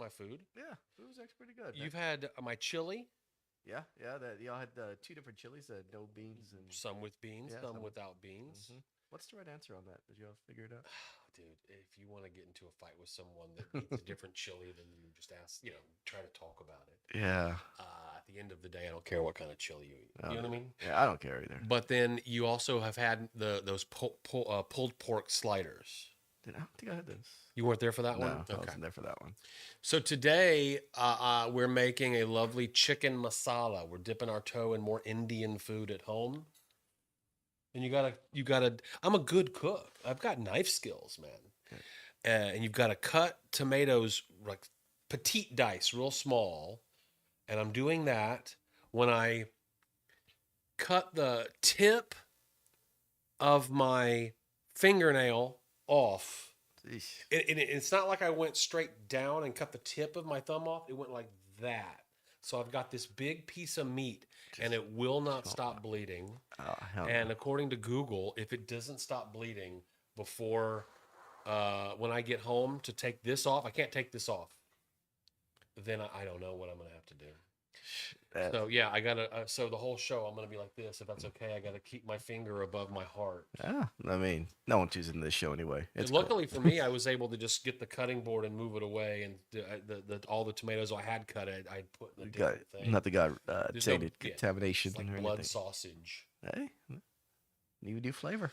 my food. Yeah, it was actually pretty good. You've had my chili, Yeah, yeah. That y'all had two different chilies, no beans and some with beans, yeah, some some. without beans. What's the right answer on that? Did y'all figure it out? Dude, if you want to get into a fight with someone that eats a different chili, then you just ask, try to talk about it. Yeah. At the end of the day, I don't care what kind of chili you eat. You know what I mean? Yeah, I don't care either. But then you also have had those pulled pork sliders. I don't think I had this. You weren't there for that No, one? I wasn't there for that one. So today, we're making a lovely chicken masala. We're dipping our toe in more Indian food at home. And you gotta. I'm a good cook. I've got knife skills, man. Okay. And you've got to cut tomatoes like petite dice, real small. And I'm doing that when I cut the tip of my fingernail off. It's not like I went straight down and cut the tip of my thumb off. It went like that. So I've got this big piece of meat, and it will not stop bleeding. And according to Google, if it doesn't stop bleeding before when I get home to take this off, I can't take this off. Then I don't know what I'm going to have to do. So yeah, I gotta. So the whole show, I'm gonna be like this. If that's okay, I gotta keep my finger above my heart. Yeah, I mean, no one's using this show anyway. Luckily for me, I was able to just get the cutting board and move it away, and all the tomatoes I had cut, I put in a different thing. Nothing got contamination it's like or blood anything. sausage. Hey, new flavor.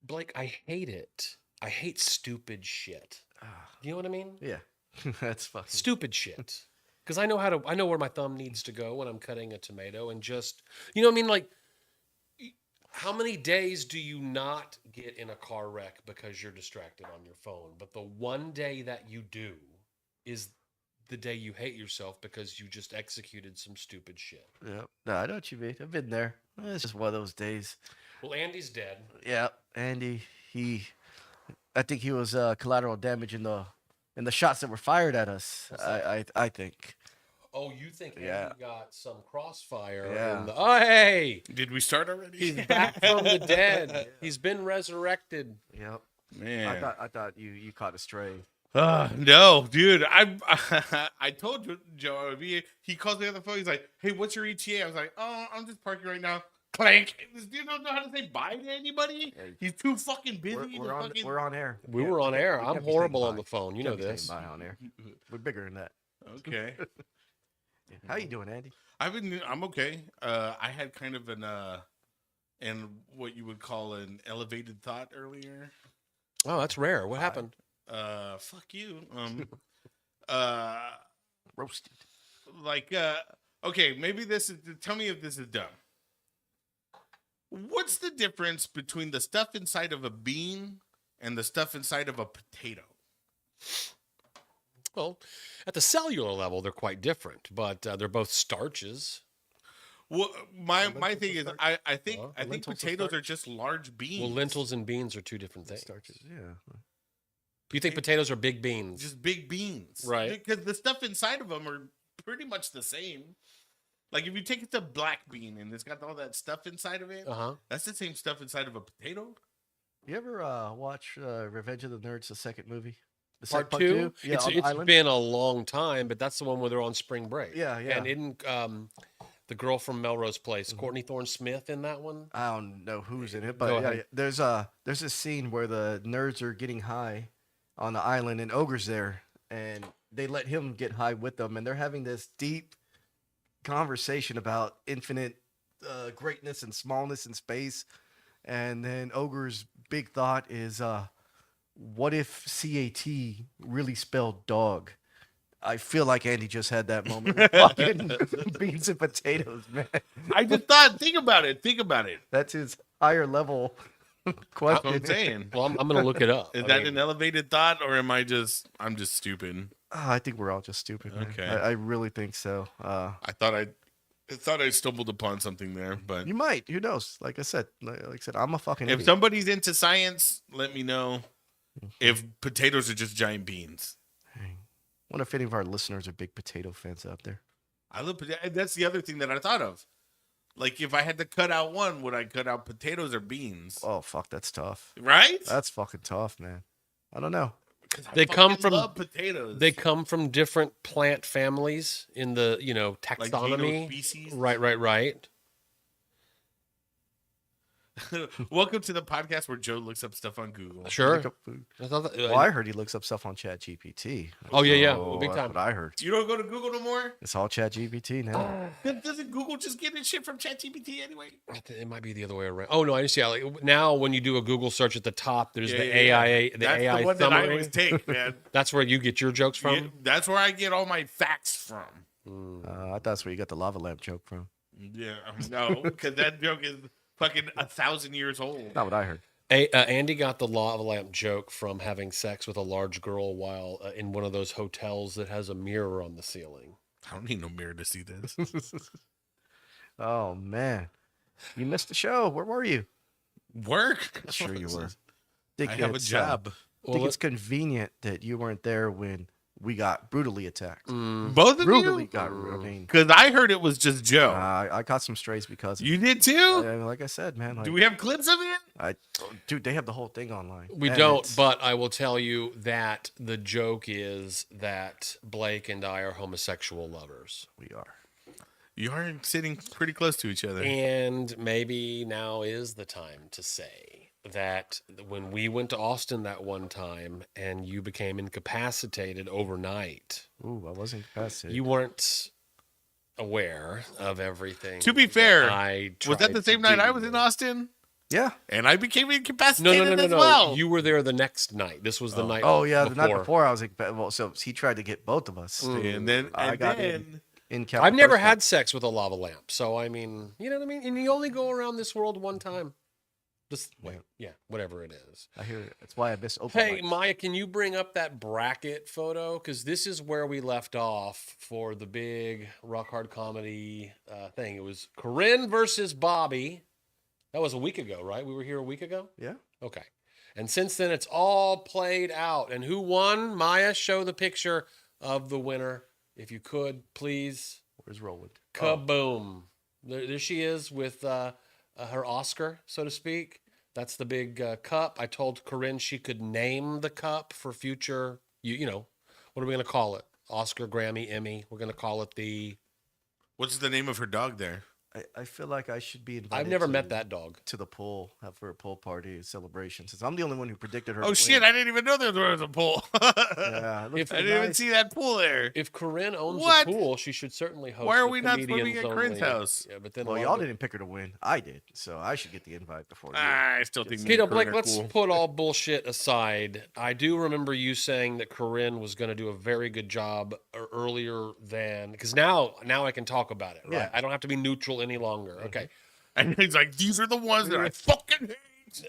Blake, I hate it. I hate stupid shit. You know what I mean? Yeah, that's fucking stupid shit. Because I know where my thumb needs to go when I'm cutting a tomato, and just, you know what I mean? Like, how many days do you not get in a car wreck because you're distracted on your phone? But the one day that you do is the day you hate yourself because you just executed some stupid shit. Yeah, no, I know what you mean. I've been there. It's just one of those days. Well, Andy's dead. Yeah, Andy. I think he was collateral damage in the shots that were fired at us. I think. Oh, you think Andy got some crossfire? Yeah. Oh, hey! Did we start already? He's back from the dead. He's been resurrected. Yep. Man, I thought you caught a stray. No, dude. I told Joe. He calls me on the phone. He's like, "Hey, what's your ETA?" I was like, "Oh, I'm just parking right now." Clank. This dude don't know how to say bye to anybody. Yeah, he's too fucking busy. We're on air. We were on air. I'm horrible on the phone. You know this. Bye on air. We're bigger than that. Okay. How you doing, Andy? I'm okay. I had kind of an what you would call an elevated thought earlier. Oh, that's rare. What happened? Fuck you. Roasted. Like, okay, maybe tell me if this is dumb. What's the difference between the stuff inside of a bean and the stuff inside of a potato? Well, at the cellular level, they're quite different, but they're both starches. Well, my thing is, I think potatoes are just large beans. Well, lentils and beans are two different things. Starches, yeah. You think potatoes are big beans? Just big beans, right? Because the stuff inside of them are pretty much the same. Like if you take it to black bean and it's got all that stuff inside of it, that's the same stuff inside of a potato. You ever watch Revenge of the Nerds, the second movie? Part two? Yeah, it's been a long time, but that's the one where they're on spring break. Yeah. And isn't the girl from Melrose Place, Courtney Thorne-Smith, in that one? I don't know who's in it, but there's a scene where the nerds are getting high on the island and Ogre's there, and they let him get high with them, and they're having this deep conversation about infinite greatness and smallness in space. And then Ogre's big thought is, what if CAT really spelled dog? I feel like Andy just had that moment with fucking beans and potatoes, man. I just think about it. That's his higher level question. That's what I'm saying. Well, I'm going to look it up. Is that an elevated thought, or I'm just stupid? I think we're all just stupid, man. Okay. I really think so. I thought I stumbled upon something there, but you might. Who knows? Like I said, I'm a fucking idiot. If somebody's into science, let me know. If potatoes are just giant beans. I wonder if any of our listeners are big potato fans out there. I love potatoes. That's the other thing that I thought of. Like, if I had to cut out one, would I cut out potatoes or beans? Oh, fuck, that's tough. Right? That's fucking tough, man. I don't know. They come fucking from- love potatoes. They come from different plant families in the, like taxonomy. species. Right. Welcome to the podcast where Joe looks up stuff on Google. Sure. Look up food. I thought that, Well, I heard he looks up stuff on Chat GPT. Oh, yeah. So Big that's time. what I heard. You don't go to Google no more? It's all Chat GPT now. Doesn't Google just get its shit from ChatGPT anyway? it might be the other way around. Oh no, I see. Like, now when you do a Google search at the top, there's the Yeah. AI, the That's AI the one that I summary. always take, man. That's where you get your jokes from. Yeah, that's where I get all my facts from. I thought that's where you got the lava lamp joke from. Yeah, no, because that joke is fucking 1,000 years old. Not what I heard. Andy got the lava lamp joke from having sex with a large girl while in one of those hotels that has a mirror on the ceiling. I don't need no mirror to see this. Oh man, you missed the show. Where were you? Work? Sure you were. I have a it's, job. I think it's convenient that you weren't there when we got brutally attacked. Both of Brutally you? got. I mean, Because I heard it was just Joe. I caught some strays because of You did too? like I said, man. Like, Do we have clips of it? dude, they have the whole thing online. We And don't, it's- but I will tell you that the joke is that Blake and I are homosexual lovers. we are. You are sitting pretty close to each other. And maybe now is the time to say that when we went to Austin that one time and you became incapacitated overnight, Ooh, I wasn't incapacitated. you weren't aware of everything. To be fair, was that tried the same to night I do. was in Austin? Yeah. And I became No, incapacitated as no. well. You were there the next night. This was the night. Oh yeah, the night before I was well. So he tried to get both of us. and then, I and got then in I've never had sex with a lava lamp, so I mean, you know what I mean. And you only go around this world one time. Just wait, yeah, whatever it is. I hear it. That's why I miss open. Hey, mics. Maya, can you bring up that bracket photo? Because this is where we left off for the big rock hard comedy thing. It was Corinne versus Bobby. That was a week ago, right? We were here a week ago? Yeah. Okay. And since then, it's all played out. And who won? Maya, show the picture of the winner. If you could, please. Where's Roland? Kaboom. There she is with her Oscar, so to speak. That's the big cup. I told Corinne she could name the cup for future, you know, what are we going to call it? Oscar, Grammy, Emmy. We're going to call it the... what's the name of her dog there? I feel like I should be invited. I've never to, met that dog. to the pool for a pool party celebration since I'm the only one who predicted her. Oh to shit! win. I didn't even know there was a pool. Yeah, it looks If- I didn't even nice. see that pool there. If Corinne owns What? a pool, she should certainly host. Why are the we not comedians swimming at Corinne's only- house? Yeah, but then Well, a lot y'all of- didn't pick her to win. I did, so I should get the invite before you. I still think me Peter and Blake, Corinne are let's cool. put all bullshit aside. I do remember you saying that Corinne was going to do a very good job earlier than because now I can talk about it. Right? Yeah. I don't have to be neutral any longer. Okay. And he's like, these are the ones that I fucking hate.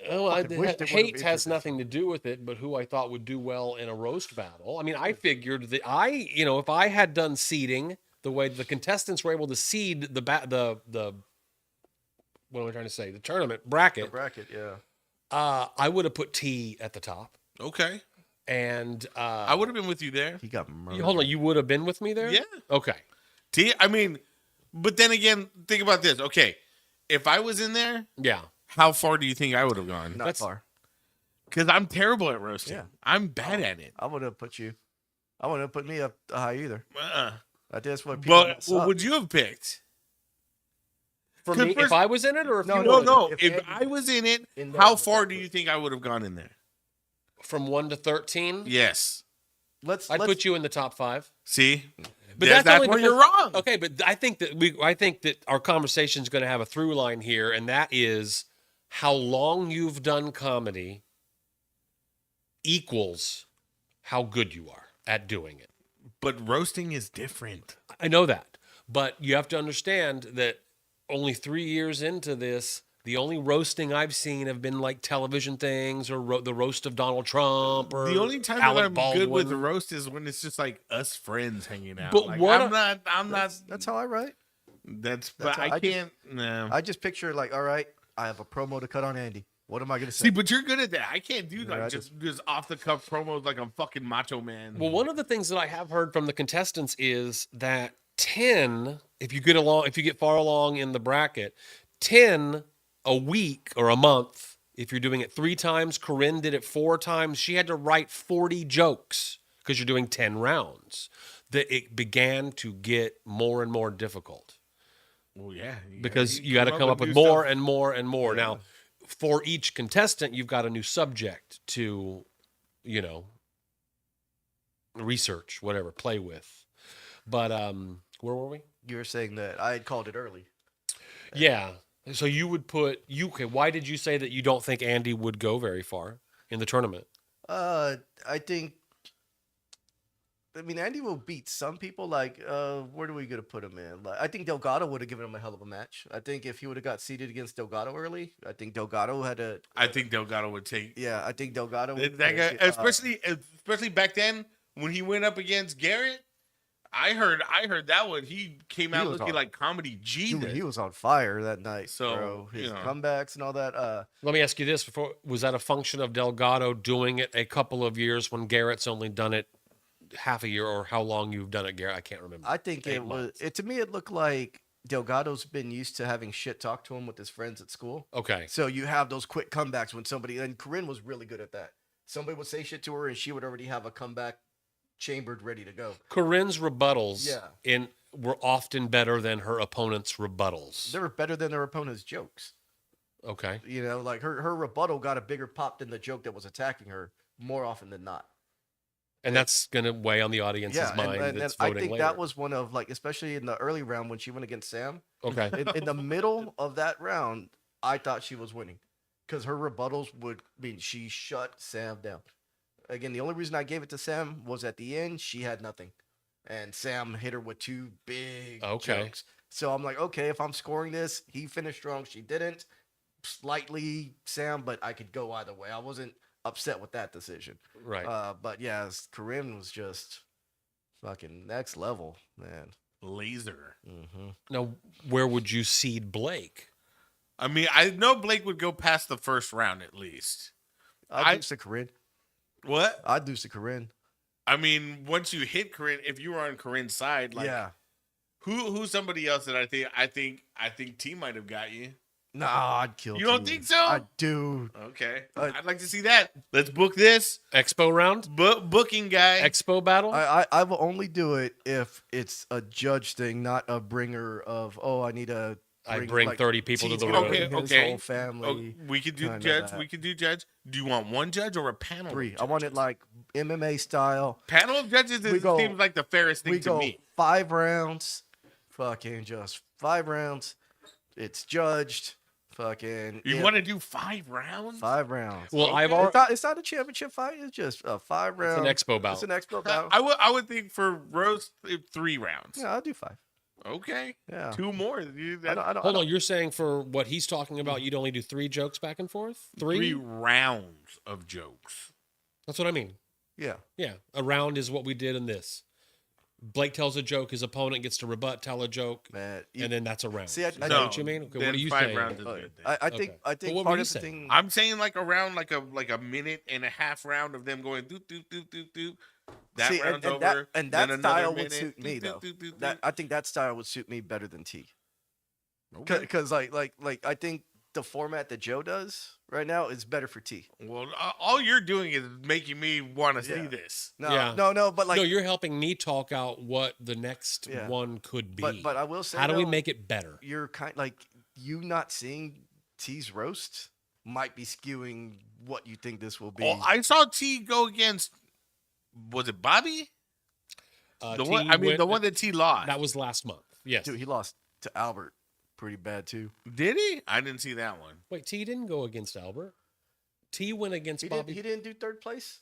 Well, Fucking wish they would've hate been has for this. nothing to do with it, but who I thought would do well in a roast battle. I mean, I figured that if I had done seeding the way the contestants were able to seed the what am I trying to say? The tournament The bracket. bracket, yeah. I would have put T at the top, Okay. and I would have been with you there. He got murdered. hold on. You would have been with me there. Yeah. Okay. I mean, but then again, think about this. Okay. If I was in there, Yeah. how far do you think I would have gone? Not That's- far. Because I'm terrible at roasting. Yeah. I'm bad at it. I would have put you. I wouldn't have put me up high either. Uh-uh. I think that's what people. But mess what up. would you have picked? For 'Cause me, first- if I was in it, or if No, you no, No, were no. If If Eddie- I was in it, in how there- far do you think I would have gone in there? from 1 to 13, Yes. I'd put you in the top 5. See? But that's only where you're because- wrong. Okay, but I think that our conversation is going to have a through line here, and that is how long you've done comedy equals how good you are at doing it. But roasting is different. I know that, but you have to understand that only 3 years into this, the only roasting I've seen have been like television things or the roast of Donald Trump or The only time Alec that I'm Baldwin. good with the roast is when it's just like us friends hanging out. But Like, what I'm not. That's how I write. But how I I just- can't. No. I just picture like, all right, I have a promo to cut on Andy. What am I gonna say? See, but you're good at that. I can't do Yeah, I like just off the cuff promos like I'm fucking Macho Man. Well, one of the things that I have heard from the contestants is that 10, if you get far along in the bracket, 10 a week or a month If you're doing it 3 times, Corinne did it 4 times. She had to write 40 jokes because you're doing 10 rounds. That it began to get more and more difficult Well, yeah, because you got to come up with more and more and more. Now, for each contestant, you've got a new subject to, you know, research, whatever, play with. But where were we? You were saying that I had called it early. Yeah. So you would put okay. Why did you say that you don't think Andy would go very far in the tournament? I think. I mean, Andy will beat some people. Like, where do we gonna put him in? Like, I think Delgado would have given him a hell of a match. I think if he would have got seeded against Delgado early, I think Delgado had a. I think Delgado would take. Yeah, I think Delgado. That guy, especially back then when he went up against Garrett. I heard that one. He came out looking like Comedy G. Dude, he was on fire that night. So, bro. His you know. comebacks and all that. Let me ask you this: was that a function of Delgado doing it a couple of years when Garrett's only done it half a year, or how long you've done it, Garrett? I can't remember. I think 8 it was. months. To me, it looked like Delgado's been used to having shit talk to him with his friends at school. Okay. So you have those quick comebacks when somebody, and Corinne was really good at that. Somebody would say shit to her, and she would already have a comeback chambered, ready to go. Corinne's rebuttals Yeah. were often better than her opponent's rebuttals. They were better than their opponent's jokes. Okay. You know, like her rebuttal got a bigger pop than the joke that was attacking her more often than not. And that's going to weigh on the audience's mind and that's I voting think later. that was one of, like, especially in the early round when she went against Sam. Okay. In the middle of that round, I thought she was winning because her rebuttals she shut Sam down. Again, the only reason I gave it to Sam was at the end, she had nothing. And Sam hit her with 2 big jokes. So I'm like, okay, if I'm scoring this, he finished strong. She didn't. Slightly Sam, but I could go either way. I wasn't upset with that decision. Right. But yeah, Corinne was just fucking next level, man. Laser. Mm-hmm. Now, where would you seed Blake? I mean, I know Blake would go past the first round at least. I'd do to Corinne. What? I'd do to Corinne. I mean, once you hit Corinne, if you were on Corinne's side, like, yeah. Who's somebody else that I think T might have got you? Nah, I'd kill. You don't think so? I do. Okay, I'd like to see that. Let's book this Expo round? booking guy. Expo battle? I will only do it if it's a judge thing, not a bringer of, oh, I need to. I bring like, 30 people to the T's room. bringing his Okay. whole family. We could do kinda judge. that. We could do judge. Do you want one judge or a panel? 3. Of I want it judges? like MMA style. Panel of judges. Seems like the fairest We thing to go me. 5 rounds. Fucking just 5 rounds. It's judged. Fucking. You want to do 5 rounds? 5 rounds. Well, Okay. I've already. It's not a championship fight. It's just a 5 It's round. an expo battle. It's an expo battle. I would think for Rose 3 rounds. Yeah, I'll do 5. Okay. Yeah. 2 more. I don't, Hold on, you're saying for what he's talking about, you'd only do 3 jokes back and forth? 3 rounds of jokes. That's what I mean. Yeah. Yeah, a round is what we did in this. Blake tells a joke, his opponent gets to rebut, tell a joke, Man. and then that's a round. See, I- Is that No, what you mean? Okay, then what are you 5 saying? rounds is good. then. I think Okay. I But think what were part you of the saying? thing. I'm saying like around like a minute and a half round of them going doop doop doop doop doop. That See, round's and over. that then another style would minute, suit me doop, though. doop, doop, doop, That doop. I think that style would suit me better than T. Okay. Because like I think the format that Joe does right now is better for T. Well, all you're doing is making me want to see Yeah. this. No, Yeah. no, but like, no, you're helping me talk out what the next Yeah. one could be. but I will say, how do we though, make it better? You're kind like you not seeing T's roast might be skewing what you think this will be. Oh, I saw T go against. Was it Bobby? The T one. I mean, went- the one that T lost. that was last month. Yes. Dude, he lost to Albert pretty bad too. Did he? I didn't see that one. Wait, T didn't go against Albert. T went against Bobby. He didn't do 3rd place.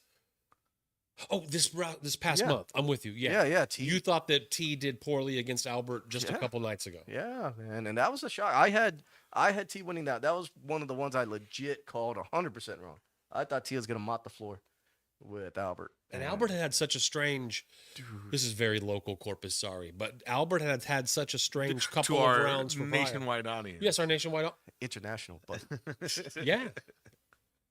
Oh, this past Yeah. month. I'm with you. Yeah. Yeah, T. You thought that T did poorly against Albert just a Yeah. couple nights ago. Yeah, man, and that was a shock. I had T winning that. That was one of the ones I legit called 100% wrong. I thought T was gonna mop the floor with Albert. And Albert had such a strange. This is very local Corpus, sorry, but Albert had such a strange couple To of our rounds for nationwide audience. Yes, our nationwide. International, but Yeah,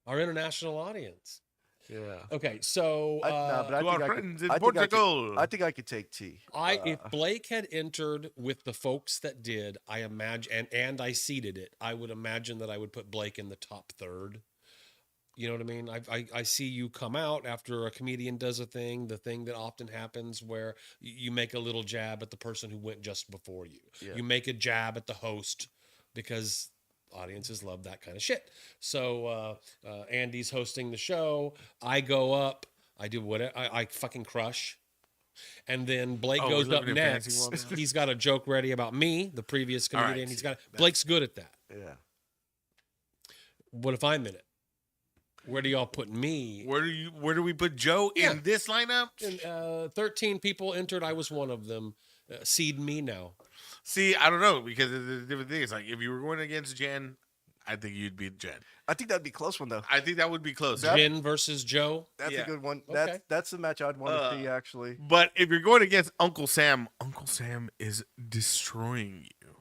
our international audience. yeah. Okay, so But I To think our I could- friends in I think I could- Portugal. I think I could take T. if Blake had entered with the folks that did, I imagine, and I seeded it, I would imagine that I would put Blake in the top third. You know what I mean? I see you come out after a comedian does a thing, the thing that often happens where you make a little jab at the person who went just before you. Yeah. You make a jab at the host because audiences love that kind of shit. So Andy's hosting the show. I go up. I do what I fucking crush. And then Blake Oh, goes we're up living in fantasy next. world now? He's got a joke ready about me, the previous All right, comedian. He's got that's- Blake's good at that. Yeah. What if I'm in it? Where do y'all put me? Where do we put Joe Yeah. in this lineup? And 13 people entered. I was one of them. Seed me now. See, I don't know because there's different things. Like if you were going against Jen, I think you'd beat Jen. I think that'd be a close one though. I think that would be close. Jen versus Joe. That's Yeah. a good one. Okay. That's the match I'd want to see actually. But if you're going against Uncle Sam is destroying you.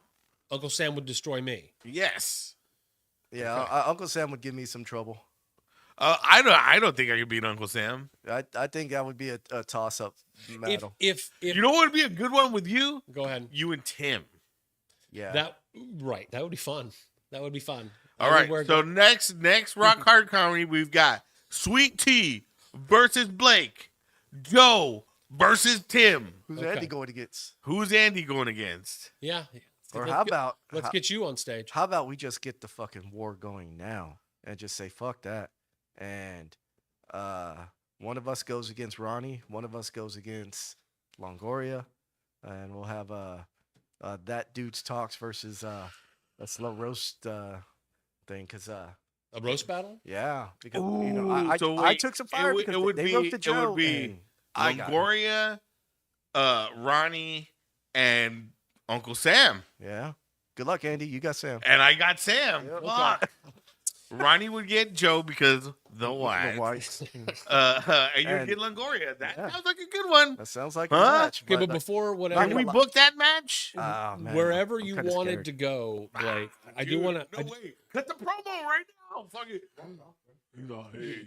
Uncle Sam would destroy me. Yes. Yeah, Uncle Sam would give me some trouble. I don't think I could beat Uncle Sam. I think that would be a toss up battle. If You know what would be a good one with you? go ahead. You and Tim. Yeah. That right. That would be fun. That would be fun. All right. Everywhere So next rock hard comedy, we've got Sweet Tea versus Blake, Joe versus Tim. Who's Okay. Andy going against? Who's Andy going against? yeah. Or Let's how get- about let's get you on stage? how about we just get the fucking war going now and just say fuck that, and one of us goes against Ronnie, one of us goes against Longoria, and we'll have that dude's talks versus a slow roast thing, because A roast battle? yeah, because Ooh, I so I wait, took some it fire would- because it would they be- roasted it would Joe, be and I got him. Longoria, Ronnie, and Uncle Sam. Yeah, good luck, Andy. You got Sam. And I got Sam. Yep. Fuck. Ronnie would get Joe because the The white. whites. And you'd And- get Longoria. That yeah. sounds like a good one. That sounds like Huh? a match. Okay, but like, before Not whatever, Can we gonna lie. book that match? ah, man, wherever I'm you kinda wanted scared. to go, Blake, I do Dude, want No to. way. Cut the promo right now. Fuck it. No, hey.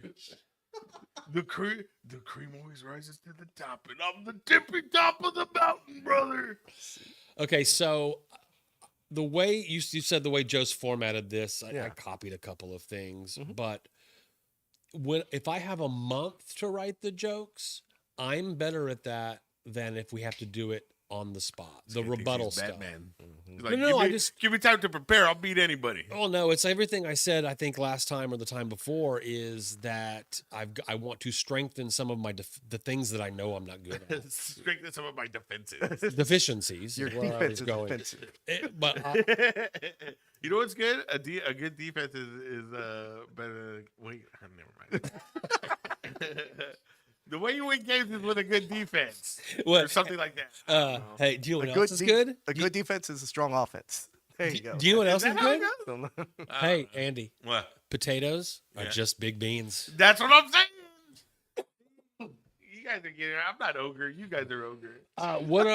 The cream always rises to the top, and I'm the tippy top of the mountain, brother. Okay, so the way you said the way Joe's formatted this, I Yeah. copied a couple of things, Mhm. but if I have a month to write the jokes, I'm better at that than if we have to do it on the spot. The rebuttal stuff. Batman. Mhm. He's like, No, I give me time to prepare. I'll beat anybody. Oh no, it's everything I said. I think last time or the time before is that I want to strengthen some of my the things that I know I'm not good at. Strengthen some of my defenses. Deficiencies. Your is where I was defense is going. defensive. But You know what's good? A good defense is better. Wait, never mind. The way you win games is with a good defense or what? something like that. I don't know. Hey, do you know A what good else is de- good? A good defense is a strong offense. There you go. Do you know what else is that how it good? goes? Hey, Andy, What? potatoes are Yeah. just big beans. That's what I'm saying. You guys are getting. I'm not ogre. You guys are ogre. What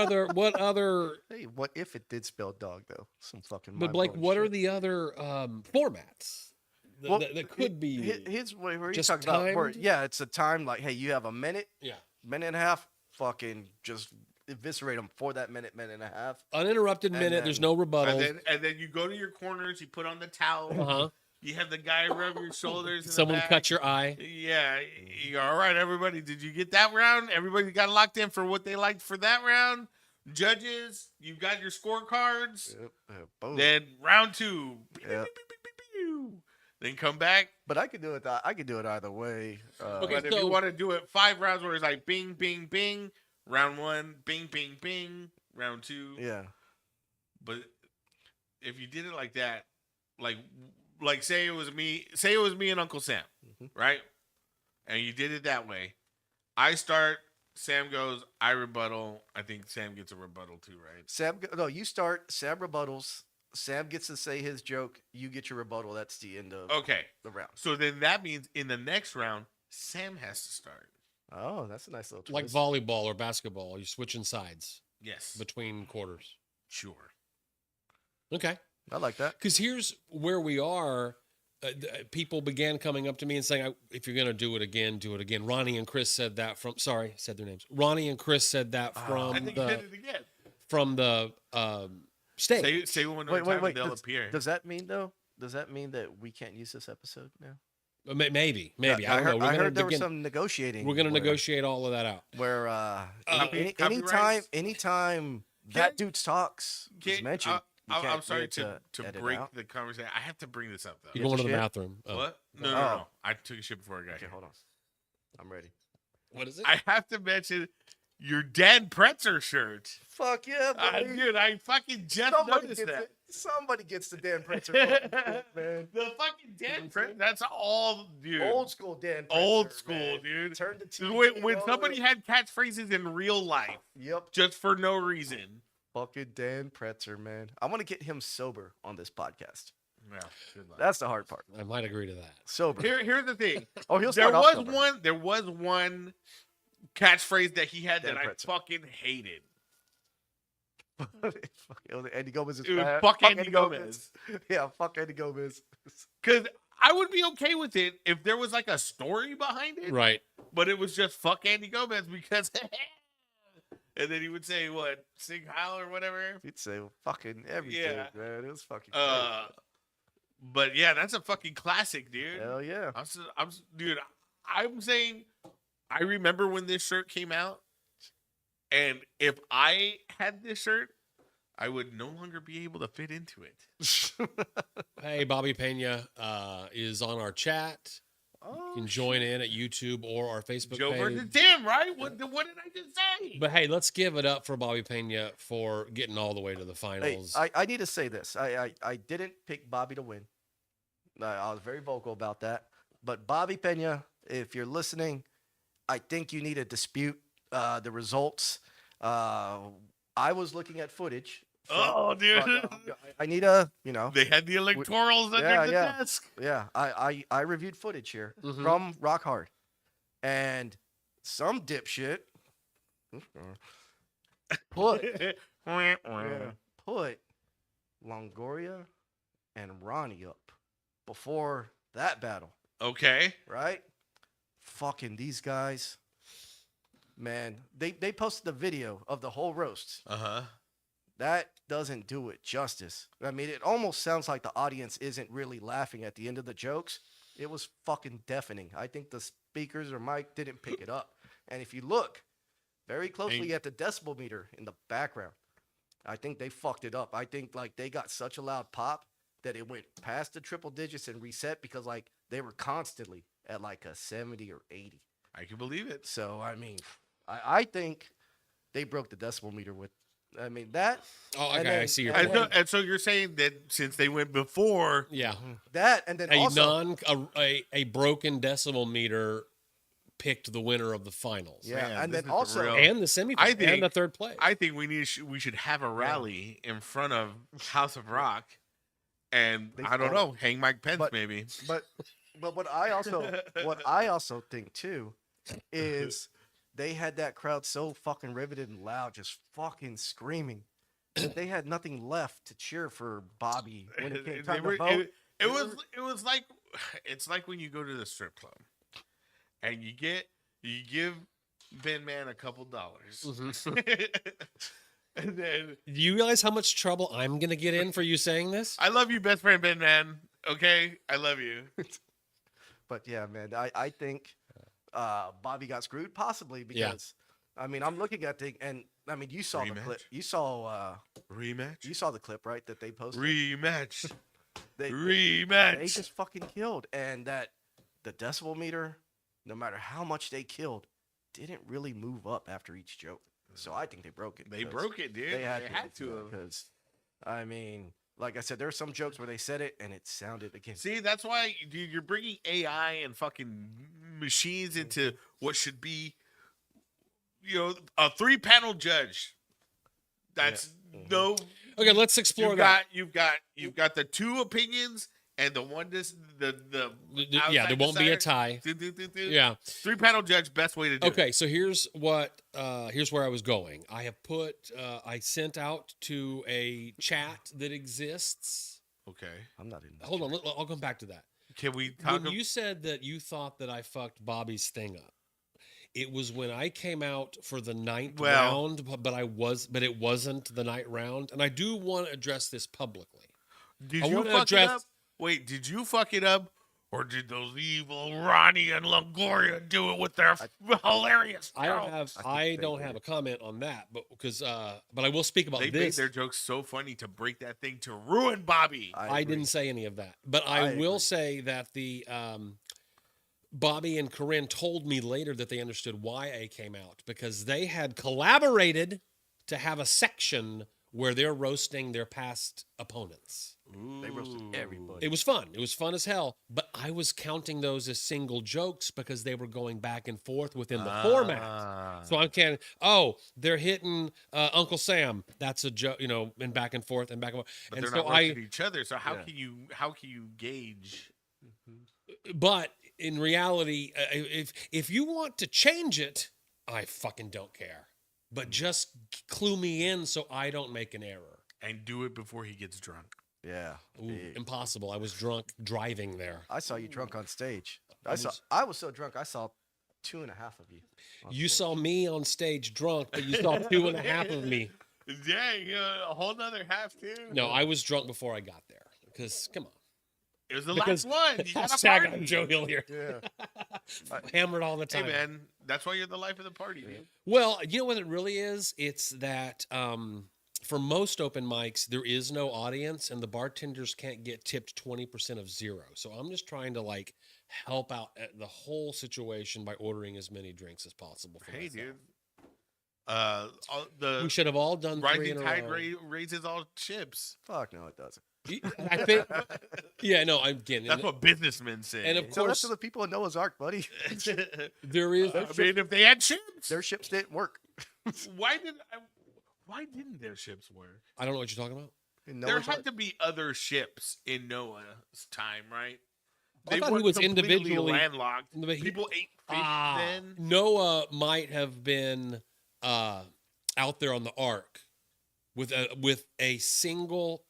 other? Hey, what if it did spell dog though? Some fucking. But Blake, mind-blowing what are shit. the other formats Well, that could be? His where you just talking about? Where, timed? yeah, it's a time like, hey, you have a minute, Yeah, minute and a half. Fucking just eviscerate them for that minute, minute and a half. uninterrupted And minute. There's then- no rebuttal. And then you go to your corners. You put on the towel. Uh-huh. You have the guy rub your shoulders. In Someone the back. cut your eye. Yeah. You go, all right, everybody. Did you get that round? Everybody got locked in for what they liked for that round. Judges, you got your scorecards. Yep. Boom. Then round two. Yep. Then come back. But I could do it. I could do it either way. Okay, But if so- you want to do it 5 rounds where it's like bing, bing, bing, round 1, bing, bing, bing, round 2. Yeah. But if you did it like that, like say it was me and Uncle Sam, Mhm. right? And you did it that way. I start, Sam goes, I rebuttal. I think Sam gets a rebuttal too, right? Sam, no, you start. Sam rebuttals. Sam gets to say his joke. You get your rebuttal. That's the end of Okay. the round. So then that means in the next round, Sam has to start. Oh, that's a nice little Like twist. volleyball or basketball, you're switching sides Yes. between quarters. Sure. Okay. I like that. Because here's where we are. People began coming up to me and saying, if you're going to do it again, do it again. Ronnie and Chris said that from, sorry, said their names. Ronnie and Chris said that I from think you did it again. stage. Say one more Wait, time wait. and they'll appear. Does that mean though? Does that mean that we can't use this episode now? Maybe. Yeah, I don't know. I heard there was some negotiating. We're going to where- negotiate all of that out. Where Copyrights? anytime Can- that dude's talks is Can't- mentioned, you I'm can't sorry get to edit break out. the conversation. I have to bring this up though. You're Get going to your the shit? bathroom. Oh. What? No, no, Oh. no. I took a shit before I got Okay, here. hold on. I'm ready. What is it? I have to mention your Dan Pretzer shirt. Fuck yeah, buddy. Dude, I fucking just Somebody noticed gets that. it. Somebody gets the Dan Prancer, fucking shit, man. The fucking Dan Pretzer. That's all, dude. Old school Dan. Old Prancer, school, man. dude. Turn the TV. When on. somebody had catchphrases in real life, Yep. just for no reason. Fucking Dan Pretzer, man. I want to get him sober on this podcast. Yeah, good luck. That's the hard part. I might agree to that. Sober. Here's the thing. Oh, he'll There start off was sober. one catchphrase that he had Dan that I Pretzer. fucking hated. Fuck, it was Andy Gomez. It was fuck Andy Gomez. Yeah, fuck Andy Gomez. Because I would be okay with it if there was like a story behind it. Right. But it was just fuck Andy Gomez because. And then he would say what? Sing Heil or whatever. He'd say fucking everything, Yeah. man. It was fucking great. But yeah, that's a fucking classic, dude. Hell yeah. Dude, I'm saying I remember when this shirt came out, and if I had this shirt, I would no longer be able to fit into it. Hey, Bobby Pena is on our chat. You can join in at YouTube or our Facebook Joe page. versus Tim, right? What did I just say? But hey, let's give it up for Bobby Pena for getting all the way to the Hey, finals. I need to say this. I didn't pick Bobby to win. I was very vocal about that. But Bobby Pena, if you're listening, I think you need to dispute the results. I was looking at footage. Oh, dude. I need a, They had the electorals under Yeah, the yeah. desk. yeah, I reviewed footage here Mhm. from Rock Hard. And some dipshit put put Longoria and Ronnie up before that battle, Okay. right? Fucking these guys. Man, they posted a video of the whole roast. Uh-huh. That doesn't do it justice. I mean, it almost sounds like the audience isn't really laughing at the end of the jokes. It was fucking deafening. I think the speakers or mic didn't pick it up. And if you look very closely at the decibel meter in the background, I think they fucked it up. I think like they got such a loud pop that it went past the triple digits and reset because like they were constantly at like a 70 or 80. I can believe it. So I mean, I think they broke the decibel meter with. I mean that. oh, and okay. then- I see your and point. And so you're saying that since they went before, Yeah. That and then also A broken decimal meter picked the winner of the finals. yeah, Man, and this then is the also real- And the semifinals. I think- and the third place. I think we should have a rally in front of House of Rock, and They I don't fought. know, hang Mike Pence But- maybe. but what I also think too is they had that crowd so fucking riveted and loud, just fucking screaming that they had nothing left to cheer for Bobby when it came time to vote. It was like it's like when you go to the strip club and you give Ben Man a couple dollars. Mhm. And then Do you realize how much trouble I'm gonna get in for you saying this? I love you, best friend Ben Man. Okay, I love you. But yeah, man, I think Bobby got screwed possibly Yeah. because I mean I'm looking at the and I mean you saw the clip, Rematch? you saw Rematch. the clip right that they posted. Rematch. They Rematch. just fucking killed, and that the decibel meter, no matter how much they killed, didn't really move up after each joke. So I think they broke it. They because broke it, dude. They had to have. because I mean, like I said, there are some jokes where they said it and it sounded again. See, that's why, dude, you're bringing AI and fucking machines into what should be, a 3-panel judge. That's no. Okay, let's explore that. You've got the 2 opinions and the one the Yeah, there won't be a tie. Yeah. 3-panel judge, best way to do it. Okay, so here's where I was going. I have I sent out to a chat that exists. Okay. I'm not in. this Hold on, chat. I'll come back to that. Can we talk? When you said that you thought that I fucked Bobby's thing up, it was when I came out for the 9th Well- round, but it wasn't the 9th round, and I do want to address this publicly. Did I you wanna fuck address- it up? Wait, did you fuck it up, Or did those evil Ronnie and Longoria do it with their hilarious I don't jokes? have I don't have a comment on that, but because but I will speak about They made this. their jokes so funny to break that thing to ruin Bobby. I agree. didn't say any of that, but I I will agree. say that the Bobby and Corinne told me later that they understood why A came out because they had collaborated to have a section where they're roasting their past opponents. They roasted everybody. It was fun. It was fun as hell, but I was counting those as single jokes because they were going back and forth within the format. So I'm counting, oh, they're hitting Uncle Sam. That's a joke, you know, and back and forth and back and forth. But And they're so not roasting each other. So how can you gauge? but in reality, if you want to change it, I fucking don't care. But just clue me in so I don't make an error. And do it before he gets drunk. Yeah. Ooh, big. impossible. I was drunk driving there. I saw you drunk on stage. was- I was so drunk I saw 2.5 of you. on You stage. saw me on stage drunk, but you saw 2.5 of me. Dang, a whole nother half too. No, I was drunk before I got there. Because come on. It was the Because last one. You got Hashtag party. I'm Joe Hill here. Yeah. Hammered all the Hey time. man, that's why you're the life of the party, man. Well, you know what it really is? It's that for most open mics, there is no audience and the bartenders can't get tipped 20% of zero. So I'm just trying to like help out at the whole situation by ordering as many drinks as possible. For Hey, myself. dude. The We should have all done 3 rising in a tide row. raises all ships. Fuck no, it doesn't. I think, yeah, no, I'm getting That's what businessmen say. and of So that's course to the people in Noah's Ark, buddy. there is. I mean, if they had ships, Their ships didn't work. why didn't their ships work? I don't know what you're talking about. In There Noah's had Ark. to be other ships in Noah's time, right? I thought he weren't was completely individually- landlocked. but he- People ate fish then. Noah might have been out there on the ark with a single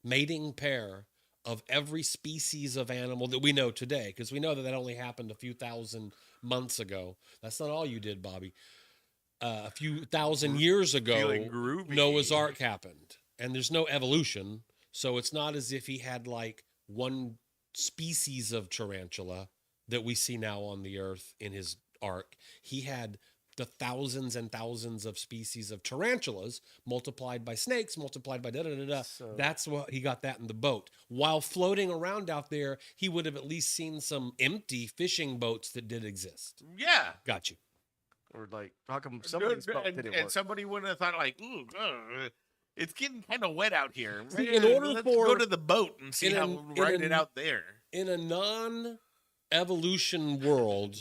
mating pair of every species of animal that we know today, because we know that only happened a few thousand months ago. That's not all you did, Bobby. A few thousand years ago, Feeling groovy. Noah's Ark happened, and there's no evolution, so it's not as if he had like one species of tarantula that we see now on the earth in his ark. He had the thousands and thousands of species of tarantulas multiplied by snakes, multiplied by da-da-da-da. So- That's what he got that in the boat. While floating around out there, he would have at least seen some empty fishing boats that did exist. Yeah. Got you. Or like, how come somebody's boat didn't and work? somebody wouldn't have thought like, ooh, it's getting kind of wet out here. See, in order Let's for- go to the boat and see in how an- we'll ride in it an- out there. In a non-evolution world,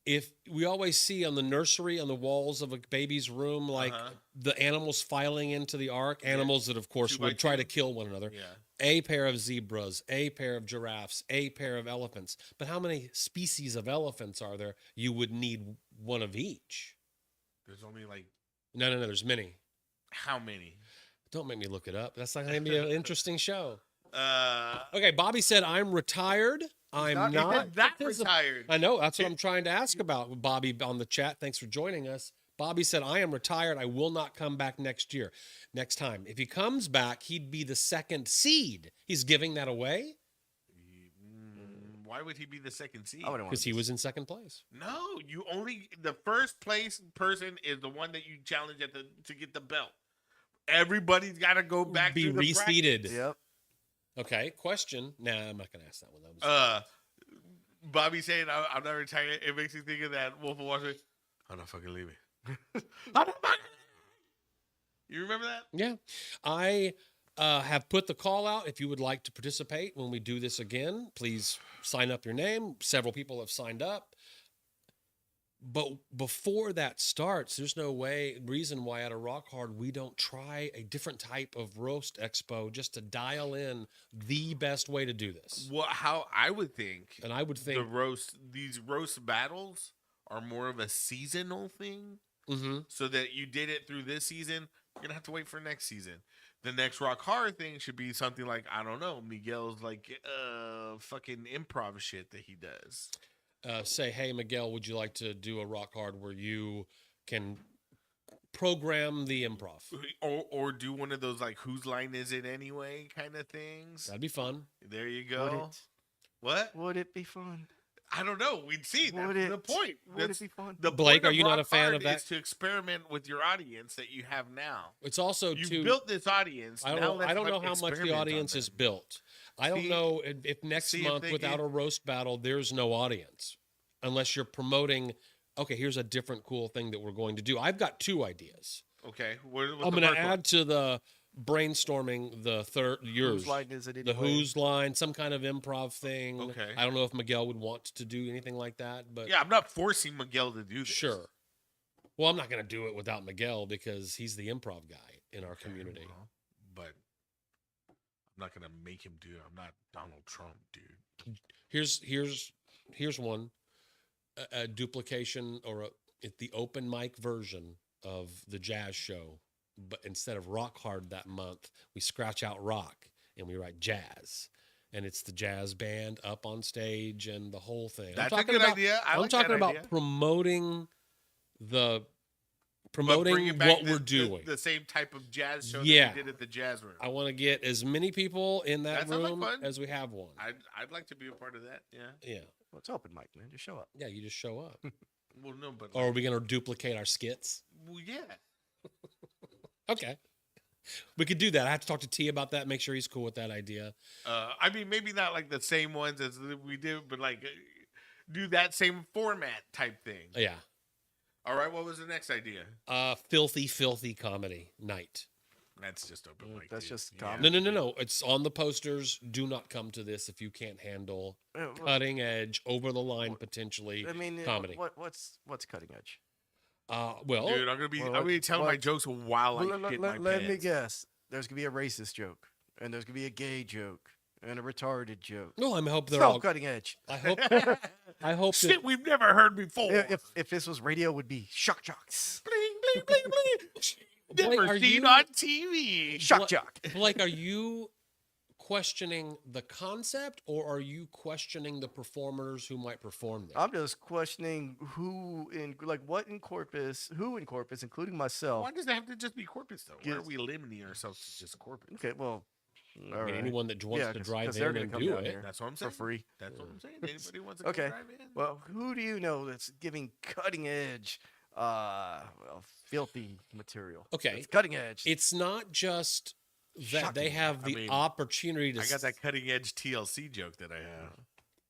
if we always see on the nursery on the walls of a baby's room, like Uh-huh. the animals filing into the ark, animals that of course 2 by would try 2. to kill one another. Yeah. A pair of zebras, a pair of giraffes, a pair of elephants. But how many species of elephants are there? You would need one of each. There's only like No, there's many. how many? Don't make me look it up. That's not going to be an interesting show. Uh, Okay, Bobby said, I'm retired. I'm not- not. he's not particip- retired. I know. That's what I'm trying to ask about. Bobby on the chat. Thanks for joining us. Bobby said, I am retired. I will not come back next time. If he comes back, he'd be the second seed. He's giving that away Why would he be the second seed? I wouldn't want because he was in second place. No, you only the first place person is the one that you challenge to get the belt. Everybody's got to go back Be to the bracket. reseeded. Yep. Okay, question. Nah, I'm not going to ask that one. That was- Bobby saying I'm not retired. It makes me think of that Wolf of Wall Street. I'm not fucking leaving. I'm not fucking. You remember that? Yeah. I have put the call out. If you would like to participate when we do this again, please sign up your name. Several people have signed up. But before that starts, there's no reason why at a Rock Hard we don't try a different type of roast expo just to dial in the best way to do this. Well, how I would think And I would think, these roast battles are more of a seasonal thing. Mhm. So that you did it through this season, you're gonna have to wait for next season. The next Rock Hard thing should be something like, I don't know, Miguel's like fucking improv shit that he does. say, hey, Miguel, would you like to do a Rock Hard where you can program the improv? Or do one of those like whose line is it anyway kind of things. That'd be fun. There you Would go. it? What? Would it be fun? I don't know. We'd see. That's Would the it? point. Would That's it be fun? the Blake, point are of you not a Rock fan Hard of that? is to experiment with your audience that you have now. It's also You've too. built this audience. I now don't. let's I don't know fucking how much the experiment on audience is them. built. I don't See- know if next see if month they without get- a roast battle, there's no audience, unless you're promoting. Okay, here's a different cool thing that we're going to do. I've got 2 ideas. Okay. What's I'm the going to first one? add to the brainstorming the third yours. Whose line is it The anyway? Who's line, some kind of improv thing. Okay. I don't know if Miguel would want to do anything like that, but Yeah, I'm not forcing Miguel to do this. sure. Well, I'm not going to do it without Miguel because he's the improv guy in our community. Well, but I'm not gonna make him do it. I'm not Donald Trump, dude. Here's one, a duplication or the open mic version of the jazz show, but instead of Rock Hard that month, we scratch out rock and we write jazz. And it's the jazz band up on stage and the whole thing. That's a good idea. I I'm like talking that about idea. promoting But promoting bringing back what the- we're doing. The same type of jazz show Yeah. that we did at the jazz room. I want to get as many people in that That sounds like room fun. as we have one. I'd like to be a part of that. Yeah. Yeah. Well, it's open mic, man. Just show up. Yeah, you just show up. Well, no, but Or are we going to duplicate our skits? well, yeah. Okay. We could do that. I have to talk to T about that, make sure he's cool with that idea. I mean, maybe not like the same ones as we did, but like do that same format type thing. Yeah. All right. What was the next idea? Filthy comedy night. That's just open mic. That's dude. just Yeah. comedy. No. It's on the posters. Do not come to this if you can't handle Well, cutting edge, over the line potentially. I mean, comedy. What's cutting edge? Well, Dude, I'm gonna be. Well, I'm gonna be telling my what- jokes while I Well, shit my let me pants. guess. There's gonna be a racist joke, and there's gonna be a gay joke, and a retarded joke. no, I hope It's they're all all. cutting edge. I hope. I hope that Shit we've never heard before. If this was radio, it would be shock jocks. Bling, bling, bling, bling. Blake, Never are seen you- on TV. Shock Bla- jock. Blake, are you questioning the concept, or are you questioning the performers who might perform there? I'm just questioning who in Corpus, including myself. Why does it have to just be Corpus though? Why are Yes. we limiting ourselves to just Corpus? Okay, well, I mean, all right. anyone that wants Yeah, to 'cause- drive 'cause they're in gonna and come do down it. here. That's what I'm for saying. free. That's what I'm saying. Anybody wants to Okay. come drive in? Well, who do you know that's giving cutting edge, filthy material? Okay. It's cutting edge. It's not just that they Shocking. have I the mean, opportunity to. I got that cutting edge TLC joke that I have.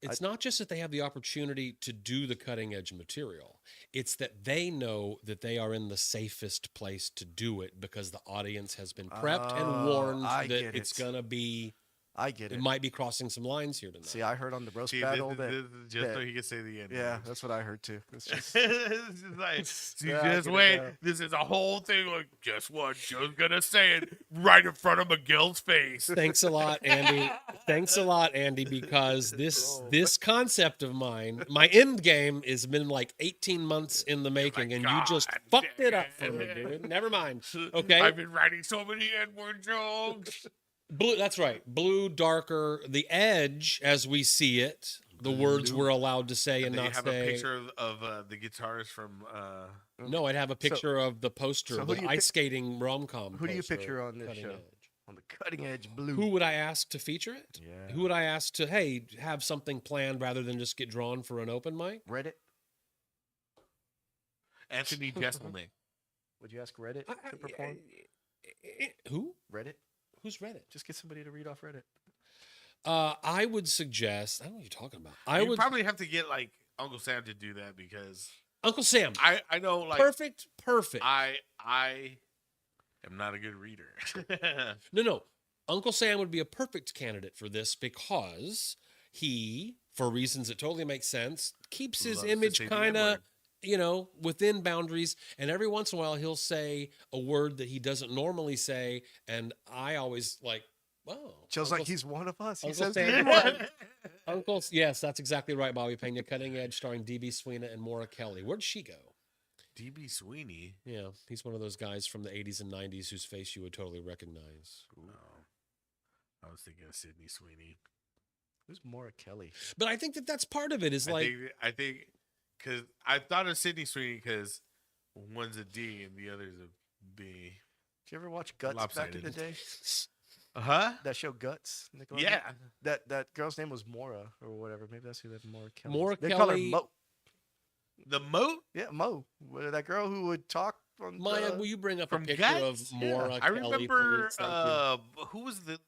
It's not just that they have the opportunity to do the cutting edge material. It's that they know that they are in the safest place to do it because the audience has been prepped and Oh, warned I that get it's it. gonna be. I get It it. might be crossing some lines here tonight. See, I heard on the roast See, battle this that. is just so that- he can say the end. Yeah, that's what I heard too. It's just, It's just like, see, Yeah, I just get it wait. now. This is a whole thing. Like, guess what? Joe's gonna say it right in front of Miguel's face. Thanks a lot, Andy. Thanks a lot, Andy, because this concept of mine, my end game has been like 18 months in the making, and you just God fucked it up damn for me, it. dude. Never mind. Okay. I've been writing so many N-word jokes. Blue, that's right. Blue, darker, the edge as we see it. The words we're allowed to say and And they not have say. a picture of the guitarist from. No, I'd have a picture of the poster, so who the do you ice pic- skating rom-com. who do you poster, picture on this Cutting show? Edge. on the cutting edge blue. Who would I ask to feature it? Yeah. Who would I ask to, hey, have something planned rather than just get drawn for an open mic? Reddit? Anthony Jeselnik. Would you ask Reddit to perform? Who? Reddit? Who's Reddit? Just get somebody to read off Reddit. I would suggest. I don't know what you're talking about. I You would probably have to get like Uncle Sam to do that because Uncle Sam. I know like Perfect. I am not a good reader. No. Uncle Sam would be a perfect candidate for this because he, for reasons that totally make sense, keeps his Loves to image say the kind of, N-word. within boundaries. And every once in a while, he'll say a word that he doesn't normally say. And I always like, oh. Just like he's one of us. He Uncle says Sam- the N-word. Uncle's, yes, that's exactly right, Bobby Pena. Cutting Edge starring D.B. Sweeney and Maura Kelly. Where'd she go? DB Sweeney. Yeah, he's one of those guys from the 80s and 90s whose face you would totally recognize. Oh, I was thinking of Sydney Sweeney. Who's Maura Kelly? But I think that that's part of it is like, I think because I thought of Sydney Sweeney because one's a D and the other's a B. Did you ever watch Guts back in the Lopsided. day? Huh? That show Guts. Nickelodeon? Yeah. That girl's name was Mora or whatever. Maybe that's who that Mora Kelly. Maura They call her Kelly- Mo. The moat. Yeah, Mo. That girl who would talk on Maya, will you bring up a From picture Guts? of Maura I Kelly? remember please? Thank who was the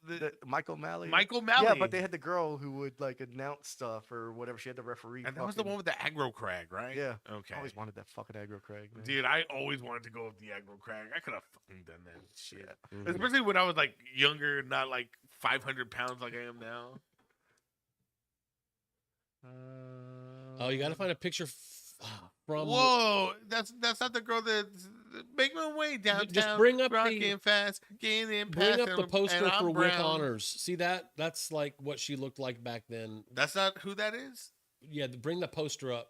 Michael Malley. Michael Malley. Yeah, but they had the girl who would like announce stuff or whatever. She had the referee. and that was the one with the aggro crag, right? Yeah. Okay. I always wanted that fucking aggro Craig. Man. Dude, I always wanted to go with the aggro crag. I could have fucking done that shit. Mhm. Especially when I was like younger, not like 500 pounds like I am now. Oh, you got to find a picture from. Whoa, that's not the girl that's make my way downtown. Just bring up rocking the fast, getting in bring past, up the and poster I'm for Wick brown. Honors. See that? That's like what she looked like back then. That's not who that is. Yeah, bring the poster up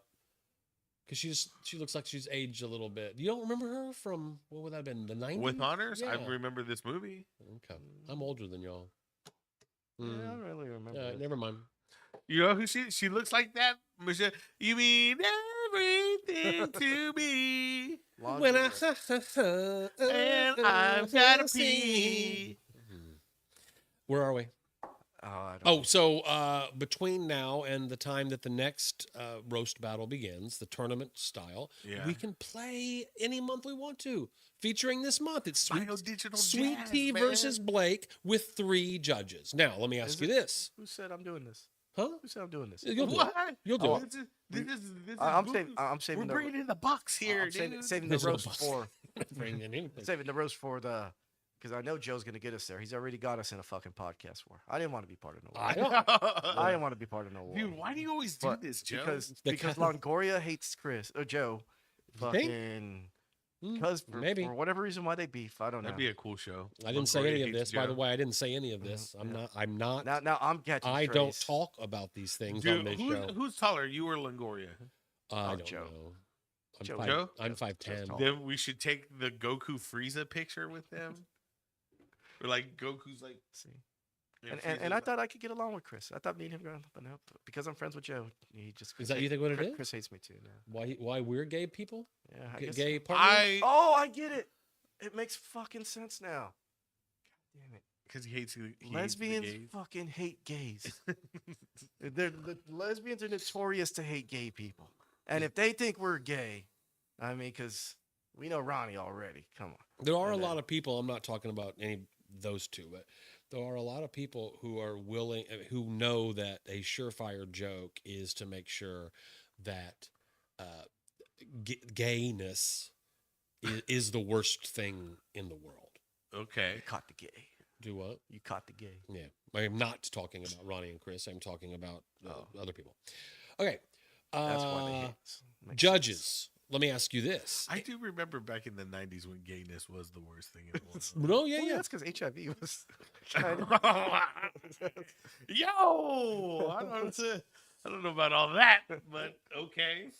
because she looks like she's aged a little bit. You don't remember her from what would that have been, the 90s? With honors, I Yeah. remember this movie. Okay, I'm older than y'all. Yeah, I Mm. don't really remember. it. Never mind. You know who she looks like that? Michelle. You mean everything to me, When I and I've got to pee. Where are we? Oh, I don't Oh, so between now and the time that the next roast battle begins, the tournament style, Yeah. we can play any month we want to. Featuring this month, it's Biodigital Sweet jazz, Tea man. versus Blake with 3 judges. Now, let me ask Is you it- this, Who said I'm doing this? huh? Who said I'm doing this? You'll do it. What? You'll do Oh, it. This is I'm Buku. saving. I'm saving We're the. bringing in the box here, I'm saving, dude. saving the There's no roast box. for. Bring in anything. Saving the roast for the. Because I know Joe's gonna get us there. He's already got us in a fucking podcast war. I didn't want to be part of no war. I I didn't want to be part of no war. Dude, why do you always do But this, Joe? Because The because kind Longoria hates Chris or Joe. You think? Fucking. Mm, Because maybe. for whatever reason why they beef, I don't know. That'd be a cool show. I didn't say Longoria any of hates this. By the Joe. way, I didn't say any of this. I'm yeah. not. I'm not. Now I'm catching. I don't strays. talk about these things on Dude, this show. who's taller, you or Longoria? I Oh, don't Joe. know. I'm Joe. five, Joe? I'm Joe's 5'10". tall. Then we should take the Goku Frieza picture with them. Or like Goku's like. See. and And Frieza's I like- thought I could get along with Chris. I thought me and him going to help because I'm friends with Joe. He just Is that you think what it Chris, is? Chris hates me too now. Why we're gay people? Yeah, I G- guess gay so. partners? Oh, I get it. It makes fucking sense now. God damn it. Because he hates the Lesbians gays. fucking hate gays. The lesbians are notorious to hate gay people. And if they think we're gay, I mean, because we know Ronnie already. Come on. There are a And lot then- of people. I'm not talking about any those two, but there are a lot of people who are willing, who know that a surefire joke is to make sure that gayness is the worst thing in the world. Okay. You caught the gay. Do what? You caught the gay. Yeah, I am not talking about Ronnie and Chris. I'm talking about Oh. other people. Okay. That's why they hate us. Makes Judges. sense. Let me ask you this. I do remember back in the 90s when gayness was the worst thing in the world. No, yeah, Well, yeah. that's because HIV was. China. Yo, I don't know about all that, but okay.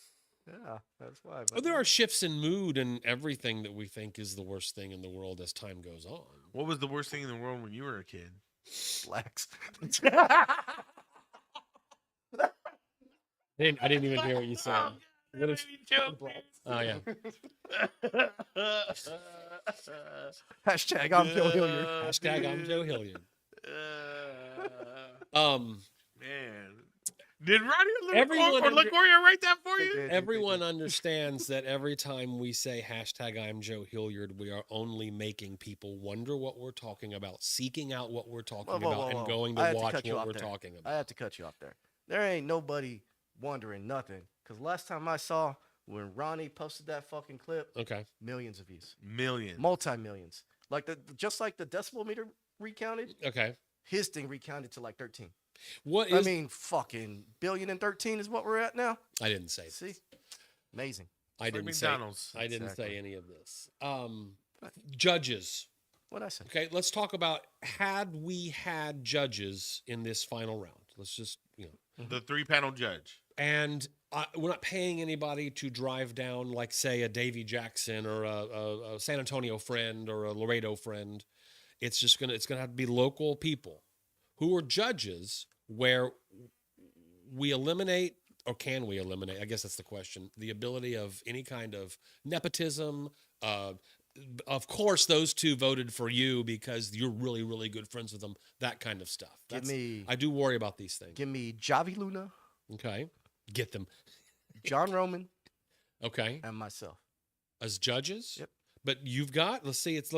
Yeah, that's why. Well, there are shifts in mood and everything that we think is the worst thing in the world as time goes on. What was the worst thing in the world when you were a kid? blacks. I didn't even hear what you said. What is- Oh yeah. Hashtag I'm Joe Hilliard. Hashtag I'm Joe Hilliard. Man. Did Ronnie Everyone or under- LaGoria write that for They you? did. Everyone understands that every time we say hashtag I'm Joe Hilliard, we are only making people wonder what we're talking about, seeking out what we're talking Whoa, whoa, about, whoa, and whoa. going I to had to watch cut you what off we're there. talking I about. have to cut you off there. There ain't nobody wondering nothing. Because last time I saw when Ronnie posted that fucking clip, Okay. millions of views. Million. Multi-millions. Like just like the decibel meter recounted, Okay. his thing recounted to like 13. What I is? mean, fucking billion and 13 is what we're at now. I didn't say. See? Amazing. I Like didn't say. McDonald's. I didn't say Exactly. any of this. Judges. What'd I say? Okay, let's talk about had we had judges in this final round. Let's just, The 3-panel judge. and we're not paying anybody to drive down, like, say, a Davy Jackson or a San Antonio friend or a Laredo friend. It's gonna have to be local people who are judges, where we eliminate, or can we eliminate? I guess that's the question. The ability of any kind of nepotism, of course, those two voted for you because you're really, really good friends with them. That kind of stuff. I do worry about these things. Give me Javi Luna, Okay, get them. John Roman, Okay, and myself. as judges. Yep. But you've got. Let's say it's.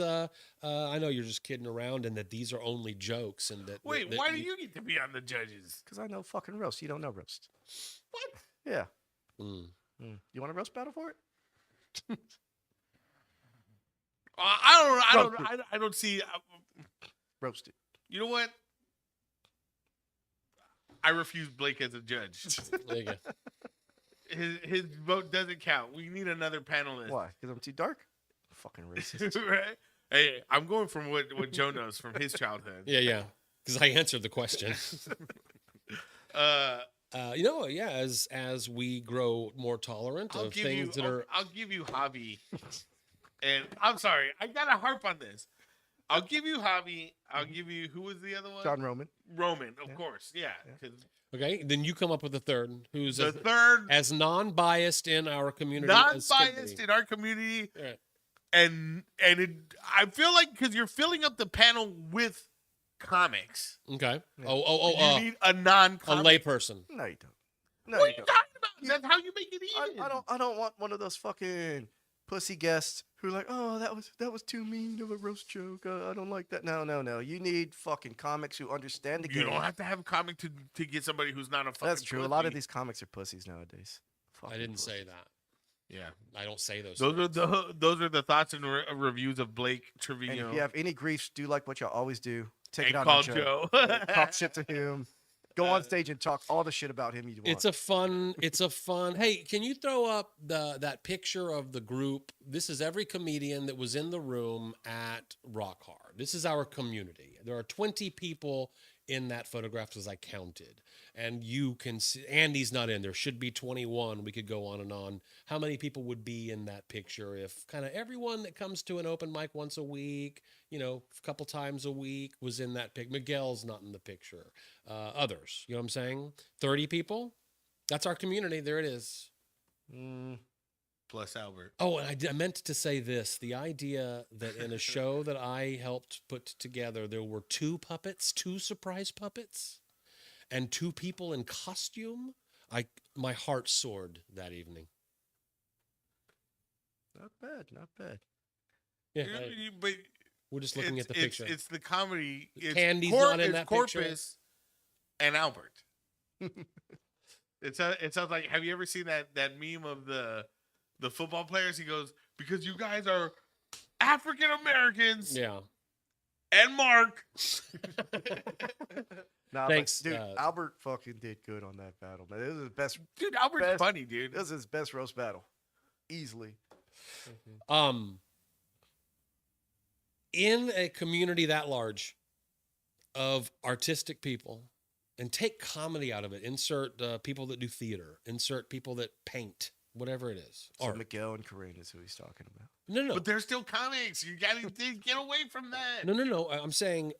I know you're just kidding around, and that these are only jokes, and that. Wait, that why do you get to be on the judges? Because I know fucking roast. You don't know roast. What? Yeah. Mm. You want a roast battle for it? I don't see. Roast it. You know what? I refuse Blake as a judge. There you go. His vote doesn't count. We need another panelist. Why? Because I'm too dark? Fucking racist. Right? Hey, I'm going from what Joe knows from his childhood. Yeah. Because I answered the question. Uh, as we grow more tolerant of things that are. I'll give you Javi. And I'm sorry, I gotta harp on this. I'll give you Javi. I'll give you, who was the other one? John Roman. Roman, of course. Yeah. 'Cause Okay, then you come up with a third who's the third as non-biased in our community. as can non-biased be. in our community. Right. And I feel like because you're filling up the panel with comics. Okay. Yeah. You need a A non-comic. layperson. No, you don't. No, What are you you don't. talking about? That's how you make it even. I don't want one of those fucking pussy guests who are like, oh, that was too mean of a roast joke. I don't like that. No. You need fucking comics who understand the You game. don't have to have a comic to get somebody who's not a fucking That's true. A lot of pussy. these comics are pussies nowadays. I Fucking didn't pussies. say that. Yeah. I don't say those. Those things. are the thoughts and reviews of Blake And Trevino if you have any griefs, do like what y'all always do. Take and it out call on Joe. Joe. Talk shit to him. Go on stage and talk all the shit about him you want. It's a fun. Hey, can you throw up that picture of the group? This is every comedian that was in the room at Rock Hard. This is our community. There are 20 people in that photograph as I counted. And you can see Andy's not in there. Should be 21. We could go on and on. How many people would be in that picture if kind of everyone that comes to an open mic once a week, a couple times a week was in that pic? Miguel's not in the picture. Others, you know what I'm saying? 30 people. That's our community. There it is. Plus Albert. Oh, and I meant to say this. The idea that in a show that I helped put together, there were two surprise puppets, and two people in costume. My heart soared that evening. Not bad. Yeah, But we're just looking at the picture. It's the comedy. It's Candy's not in it's that Corpus picture. and Albert. It sounds like. Have you ever seen that meme of the football players? He goes, because you guys are African Americans. Yeah. And Mark. Nah, Thanks, but, dude. Albert fucking did good on that battle, man. It was his best. Dude, Albert's Best- funny, dude. This is his best roast battle, easily. In a community that large of artistic people, and take comedy out of it. Insert people that do theater. Insert people that paint. Whatever it is. So Art. Miguel and Corinne is who he's talking about. No. But they're still comics. You gotta get away from that. No. I'm saying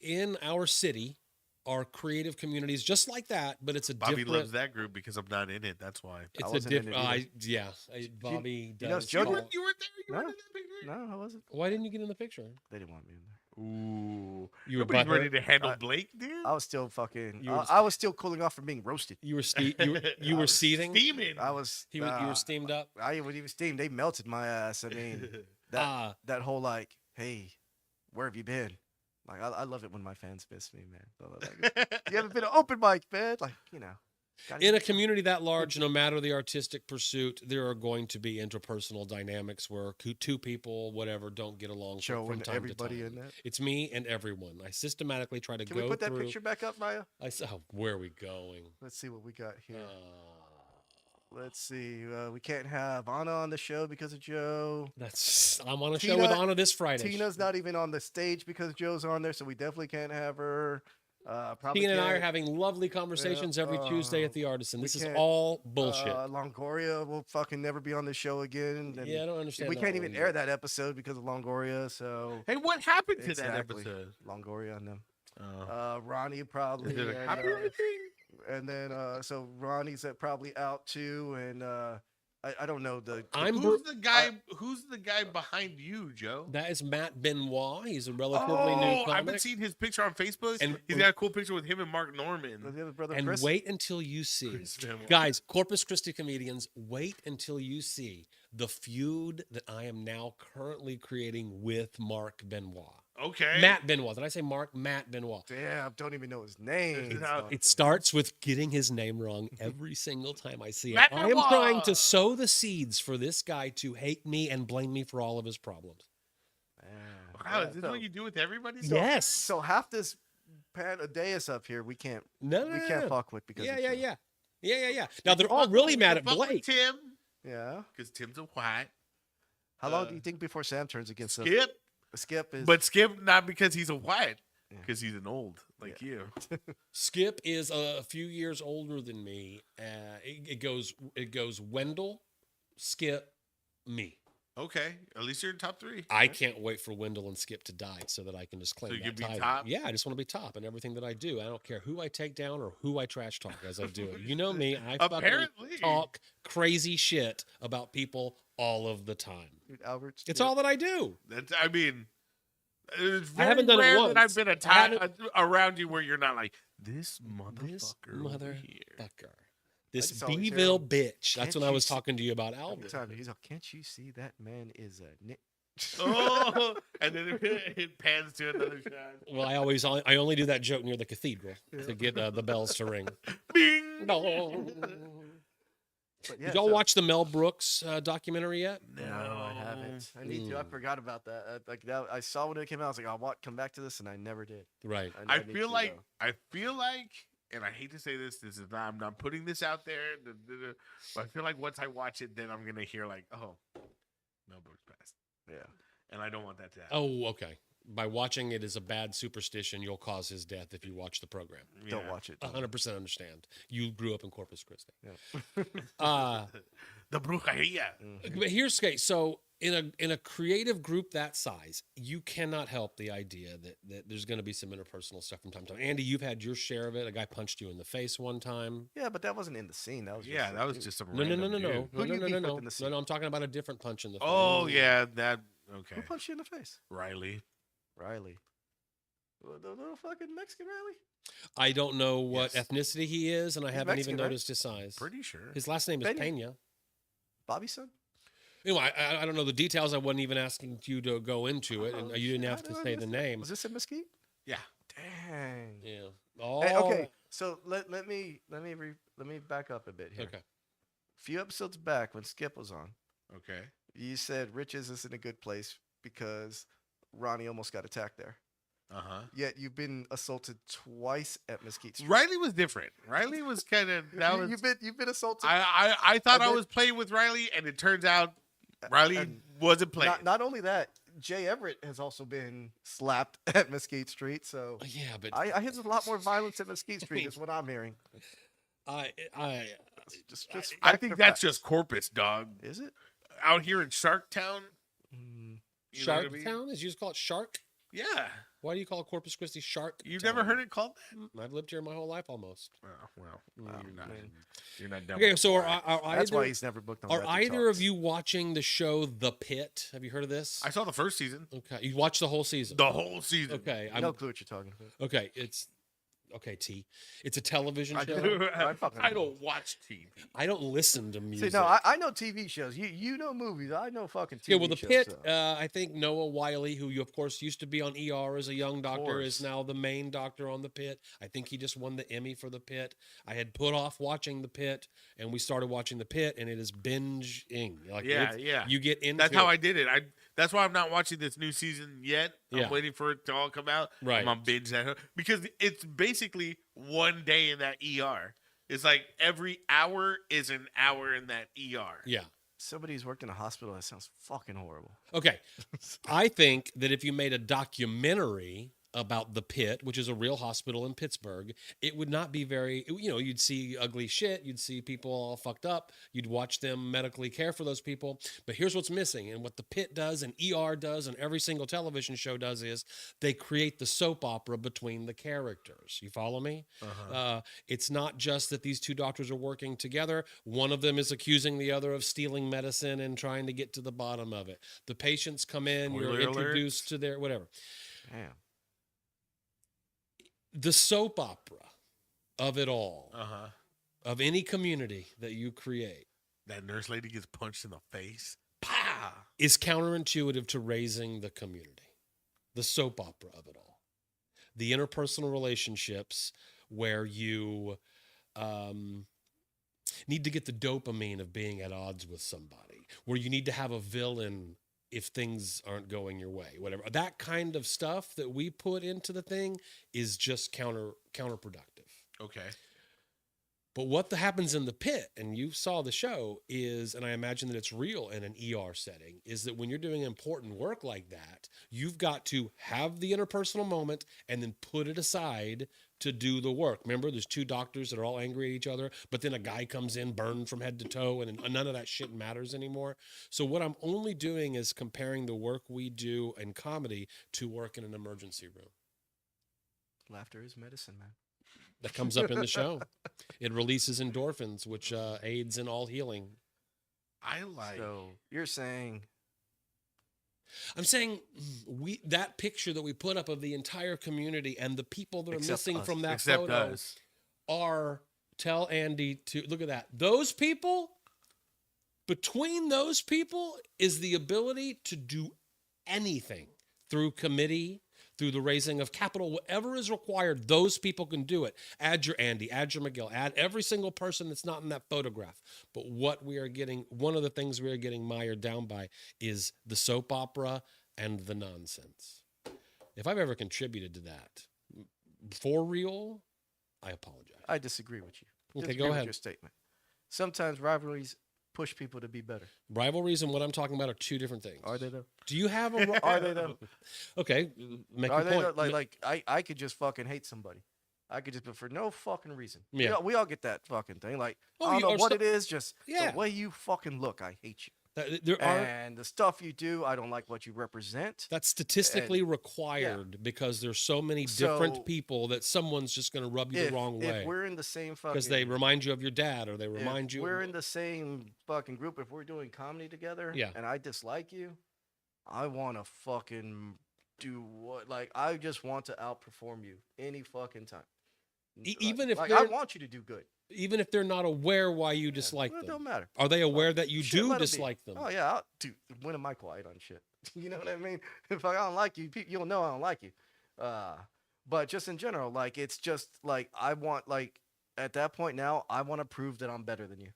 in our city, our creative communities just like that, but it's a Bobby different. loves that group because I'm not in it. That's why. It's a wasn't in different. it either. Bobby you know, does. Joe You Joe- were, call- you were there. You were No. in that picture. No, I wasn't. Why didn't you get in the picture? They didn't want me in there. Ooh, You were nobody's ready butthurt? to handle I- Blake, dude. I was still fucking. You were- I was still cooling off from being roasted. You were you were seething. Steaming. I was. You were steamed up. I wasn't even steamed. They melted my ass. I mean, that whole like, hey, where have you been? Like, I love it when my fans miss me, man. So, like, you haven't been an open mic, man. Like, gotta- In a community that large, no matter the artistic pursuit, there are going to be interpersonal dynamics where two people, whatever, don't get along showing from time everybody to time. in that. It's me and everyone. I systematically try to Can go we put that through. picture back up, Maya? Where are we going? Let's see what we got here. Uh, Let's see. We can't have Anna on the show because of Joe. I'm on a show with Tina- Anna this Friday. Tina's not even on the stage because Joe's on there, so we definitely can't have her. Probably Tina and I are can't- having lovely conversations every Tuesday at the Artisan. we This is can't, all bullshit. Longoria will fucking never be on the show again. and Yeah, I don't understand. We that can't one even either. air that episode because of Longoria. So Hey, what happened to Exactly. that episode? Longoria and them. Oh. Ronnie probably. Is it a and, copyright thing? and then so Ronnie's probably out too, and I don't know the. Who's the guy? Who's the guy behind you, Joe? That is Matt Benoit. He's a relatively new Oh, comic. I've been seeing his picture on Facebook. And- He's got a cool picture with him and Mark Norman. The other brother, And Chris. wait until you see, Chris Benoit. guys, Corpus Christi comedians, wait until you see the feud that I am now currently creating with Mark Benoit. Okay. Matt Benoit. Did I say Mark? Matt Benoit. Damn, don't even know his name. No, It starts with getting his name wrong every single time I see it. Matt I am Benoit. trying to sow the seeds for this guy to hate me and blame me for all of his problems. Wow, is this what you do with everybody? Yes. So half this Panadeus up here, we can't No, we can't fuck with because Yeah, of yeah, Joe. yeah. Now they're all really mad at Fuck with Blake. Tim, Yeah. because Tim's a white. How long do you think before Sam turns against us? Skip, Skip is. but Skip not because he's a white, Yeah. because he's an old like you. Skip is a few years older than me. It goes Wendell, Skip, me. Okay, at least you're in top 3. I can't wait for Wendell and Skip to die so that I can just claim So you that can be title. top? Yeah, I just want to be top in everything that I do. I don't care who I take down or who I trash talk as I do it. You know me. I fucking Apparently. talk crazy shit about people all of the time. Dude, Albert. It's Skip. all that I do. That's, I mean, it's I very haven't done it rare once. that I've been a I time haven't- around you where you're not like this This motherfucker. over here." motherfucker. This just always hear Beeville him, bitch. That's "Can't when I you was see-" talking to you about Every Albert. time he's like, "Can't you see that man is a nick?" Oh, and then it pans to another shot. Well, I only do that joke near the cathedral to get the bells to ring. Bing. No. But yeah, Did y'all so- watch the Mel Brooks documentary yet? No, I haven't. I need to. I Mm. forgot about that. I saw when it came out. I was like, I'll come back to this, and I never did. Right. I need feel to, like though. and I hate to say this. This is not. I'm not putting this out there. But I feel like once I watch it, then I'm gonna hear like, oh, Mel Brooks passed, Yeah. and I don't want that to happen. Oh, okay. By watching it as a bad superstition, you'll cause his death if you watch the program. Don't Yeah. watch it. 100% understand. You grew up in Corpus Christi. Yeah. The brujeria. But here's okay. So in a creative group that size, you cannot help the idea that there's going to be some interpersonal stuff from time to time. Andy, you've had your share of it. A guy punched you in the face one time. Yeah, but that wasn't in the scene. That was Yeah, just that was just some No, random no. dude. Who you beef with in the No, scene? I'm talking about a different punch in the face. Oh yeah, that okay. Who punched you in the face? Riley. Riley. The little fucking Mexican Riley. I don't know what Yes. ethnicity he is, and I He's haven't Mexican, even right? noticed his size. Pretty sure. His last name is Peña. Pena. Bobby's son. Anyway, I don't know the details. I wasn't even asking you to go into it, and Oh, you didn't shit, have how to did I say miss the that? name. Was this in Mesquite? Yeah. Dang. Yeah. Oh. Hey, okay, so let me back up a bit here. Okay. A few episodes back when Skip was on, Okay. you said Riches isn't a good place because Ronnie almost got attacked there. Uh-huh. Yet you've been assaulted twice at Mesquite Street. Riley was different. Riley was kind of that was. You've been assaulted. I thought And I then- was playing with Riley, and it turns out Riley and wasn't playing. Not only that, Jay Everett has also been slapped at Mesquite Street. So Yeah, but I hear there's a lot more violence at Mesquite Street. Is what I'm hearing. I Just I fact think or that's fact. just Corpus, dog. Is it? Out here in Shark Town. Mm, You know what I Shark mean? Town? Is you just call it Shark? Yeah. Why do you call Corpus Christi Shark? You've Town? never heard it called that? I've lived here my whole life almost. Oh, well, Wow, you're not. man. You're not done. Okay, with so it. That's why either, he's never booked on. are Retro either of Talks. you watching the show The Pit? Have you heard of this? I saw the first season. Okay, you watched the whole season. The whole season. Okay, No clue what you're talking about. okay. It's a television I show. do. I fucking I know. don't watch TV. I don't listen to See, music. no, I know TV shows. You know movies. I know fucking TV Yeah, well, The shows. Pit. so. I think Noah Wiley, who you of course used to be on ER as a young doctor, is course. now the main doctor on The Pit. I think he just won the Emmy for The Pit. I had put off watching The Pit, and we started watching The Pit, and it is binging. Like, Yeah, it's- yeah. You get into. That's how it. I did it. That's why I'm not watching this new season yet. Yeah. I'm waiting for it to all come out. Right. I'm on binge that because it's basically one day in that ER. It's like every hour is an hour in that ER. Yeah. Somebody who's worked in a hospital. That sounds fucking horrible. Okay. I think that if you made a documentary about the Pit, which is a real hospital in Pittsburgh, it would not be very, you'd see ugly shit. You'd see people all fucked up. You'd watch them medically care for those people. But here's what's missing. And what the Pit does and ER does and every single television show does is they create the soap opera between the characters. You follow me? It's not just that these two doctors are working together. One of them is accusing the other of stealing medicine and trying to get to the bottom of it. The patients come in, Spoiler you're alert. introduced to their whatever. Damn. The soap opera of it all, of any community that you create, That nurse lady gets punched in the face. Pow! is counterintuitive to raising the community. The soap opera of it all. The interpersonal relationships where you need to get the dopamine of being at odds with somebody, where you need to have a villain if things aren't going your way, whatever. That kind of stuff that we put into the thing is just counterproductive. Okay. But what happens in the Pit, and you saw the show, is, and I imagine that it's real in an ER setting, is that when you're doing important work like that, you've got to have the interpersonal moment and then put it aside to do the work. Remember, there's two doctors that are all angry at each other, but then a guy comes in burned from head to toe, and none of that shit matters anymore. So what I'm only doing is comparing the work we do in comedy to work in an emergency room. Laughter is medicine, man. That comes up in the show. It releases endorphins, which aids in all healing. I like. So you're saying I'm saying that picture that we put up of the entire community and the people that are Except missing us. from that Except photo us. are, tell Andy to look at that. Those people, between those people is the ability to do anything through committee, through the raising of capital, whatever is required, those people can do it. Add your Andy, add your McGill, add every single person that's not in that photograph. But what we are getting, one of the things we are getting mired down by is the soap opera and the nonsense. If I've ever contributed to that for real, I apologize. I disagree with you. Okay, Disagree go with ahead. your statement. Sometimes rivalries push people to be better. Rivalries and what I'm talking about are two different things. Are they though? Do you have a... Are they though? Okay, make Are your they point. though? Like I could just fucking hate somebody. I could just, but for no fucking reason. Yeah. We all get that fucking thing. Like, Oh, I don't you know are what so- it is, just Yeah. the way you fucking look, I hate you. There are... And the stuff you do, I don't like what you represent. That's statistically required because there's so many So, different people that someone's just going to rub you the wrong way If we're in the same fucking, because they remind you of your dad or they remind you. we're in the same fucking group, if we're doing comedy together, Yeah. and I dislike you, I want to fucking do what? Like, I just want to outperform you any fucking time. Even if I they're- want you to do good. even if they're not aware why you dislike Well, it them. don't matter. Are they aware that you Shit, do let 'em be. dislike them? Oh yeah, dude. When am I quiet on shit? You know what I mean? If I don't like you, you'll know I don't like you. But just in general, like, it's just like I want, like, at that point now, I want to prove that I'm better than you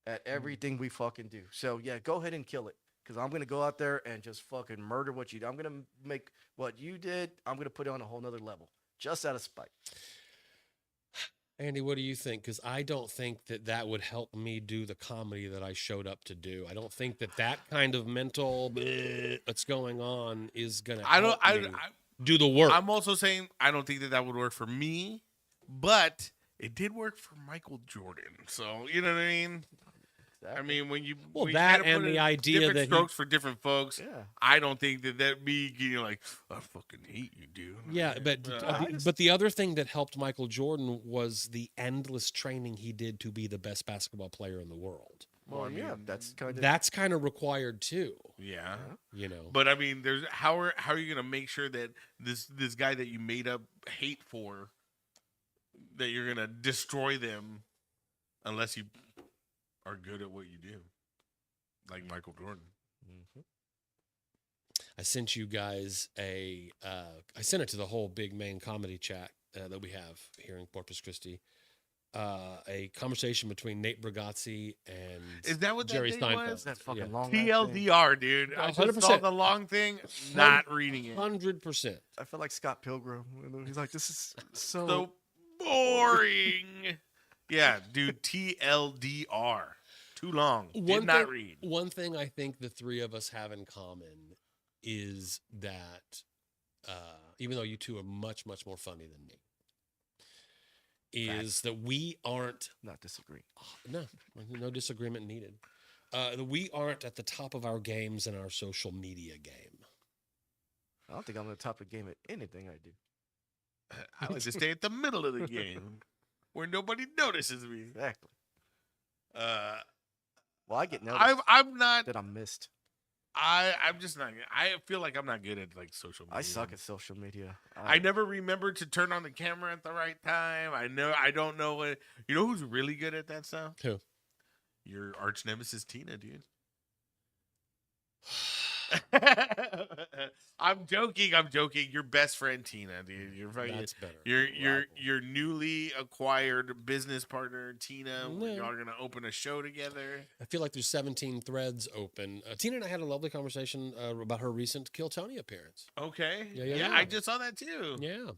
at everything we fucking do. So yeah, go ahead and kill it, because I'm gonna go out there and just fucking murder what you do. I'm gonna make what you did. I'm gonna put it on a whole nother level, just out of spite. Andy, what do you think? Because I don't think that that would help me do the comedy that I showed up to do. I don't think that that kind of mental that's going on is gonna. I don't. help me do the work. I'm also saying I don't think that that would work for me, but it did work for Michael Jordan. So you know what I mean. I mean, when you Well, when you that kinda and put the in idea different that he- strokes for different folks. Yeah. I don't think that me getting like I fucking hate you, dude. Yeah, but but the other thing that helped Michael Jordan was the endless training he did to be the best basketball player in the world. Well, I yeah, mean, that's kind of That's kind of required too, yeah. you know. But I mean, there's how are you gonna make sure that this guy that you made up hate for, that you're gonna destroy them, unless you are good at what you do, like Michael Jordan. I sent you guys I sent it to the whole big main comedy chat that we have here in Corpus Christi. A conversation between Nate Bargatze and Is that what Jerry that thing Seinfeld. was? that fucking Yeah. long. ass thing. TLDR, dude. I just saw 100%. the long thing, not reading it. 100%. I feel like Scott Pilgrim. He's like, this is so. So boring. Yeah, dude. TLDR. Too long. Did not read. One thing I think the three of us have in common is that even though you two are much, much more funny than me, is that we aren't, Not disagree. no disagreement needed. That we aren't at the top of our games in our social media game. I don't think I'm on the top of the game at anything I do. I like to stay at the middle of the game where nobody notices me. Exactly. Uh, Well, I get noticed I'm not. that I'm missed. I'm just not. I feel like I'm not good at like social media. I suck at social media. I never remember to turn on the camera at the right time. I don't know what. You know who's really good at that stuff? Who? Your arch nemesis Tina, dude. I'm joking. Your best friend Tina, dude. That's better. Your newly acquired business partner Tina. Yeah. Y'all are gonna open a show together. I feel like there's 17 threads open. Tina and I had a lovely conversation about her recent Kill Tony appearance. Okay. Yeah. I just saw that too. Yeah.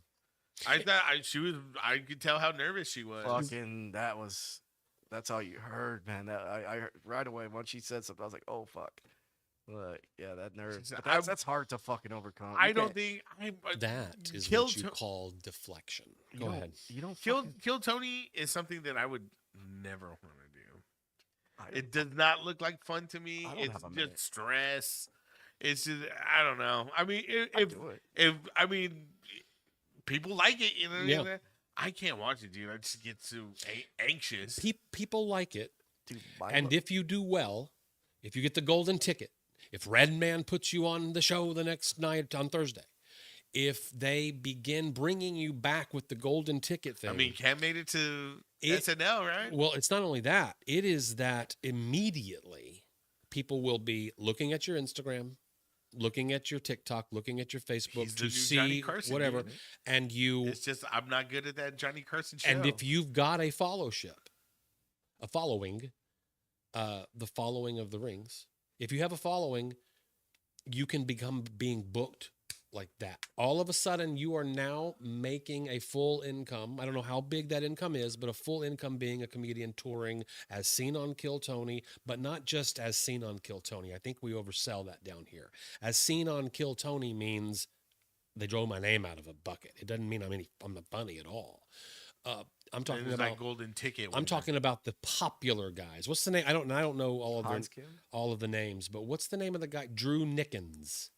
I thought I could tell how nervous she was. Fucking that's all you heard, man. I heard right away once she said something, I was like, oh fuck. Like, yeah, that nerve. She's- But that's hard to fucking overcome. I You don't can't- think That is Kill what you To- call deflection. you Go don't- ahead. You don't Kill Tony is something that I would never want to do. I It does not look like fun to me. I don't It's have a just minute. stress. It's just I don't know. I mean, I do it. if I mean, people like it, you know. Yeah. I can't watch it, dude. I just get so anxious. People like it. Dude, And if you do well, if you get the golden ticket, if Redman puts you on the show the next night on Thursday, if they begin bringing you back with the golden ticket thing. I mean, Cam made it to It- SNL, right? Well, it's not only that, it is that immediately people will be looking at your Instagram, looking at your TikTok, looking at your Facebook He's the to new Johnny see Carson, whatever. dude. And you, It's just I'm not good at that Johnny Carson show. and if you've got a following, the following of the rings, if you have a following, you can become being booked like that. All of a sudden, you are now making a full income. I don't know how big that income is, but a full income being a comedian touring as seen on Kill Tony, but not just as seen on Kill Tony. I think we oversell that down here. As seen on Kill Tony means they drove my name out of a bucket. It doesn't mean I'm not funny at all. I'm talking there's about that golden ticket. I'm winner. talking about the popular guys. What's the name? I don't know Hans Kim? all of the names, but what's the name of the guy? Drew Nickens.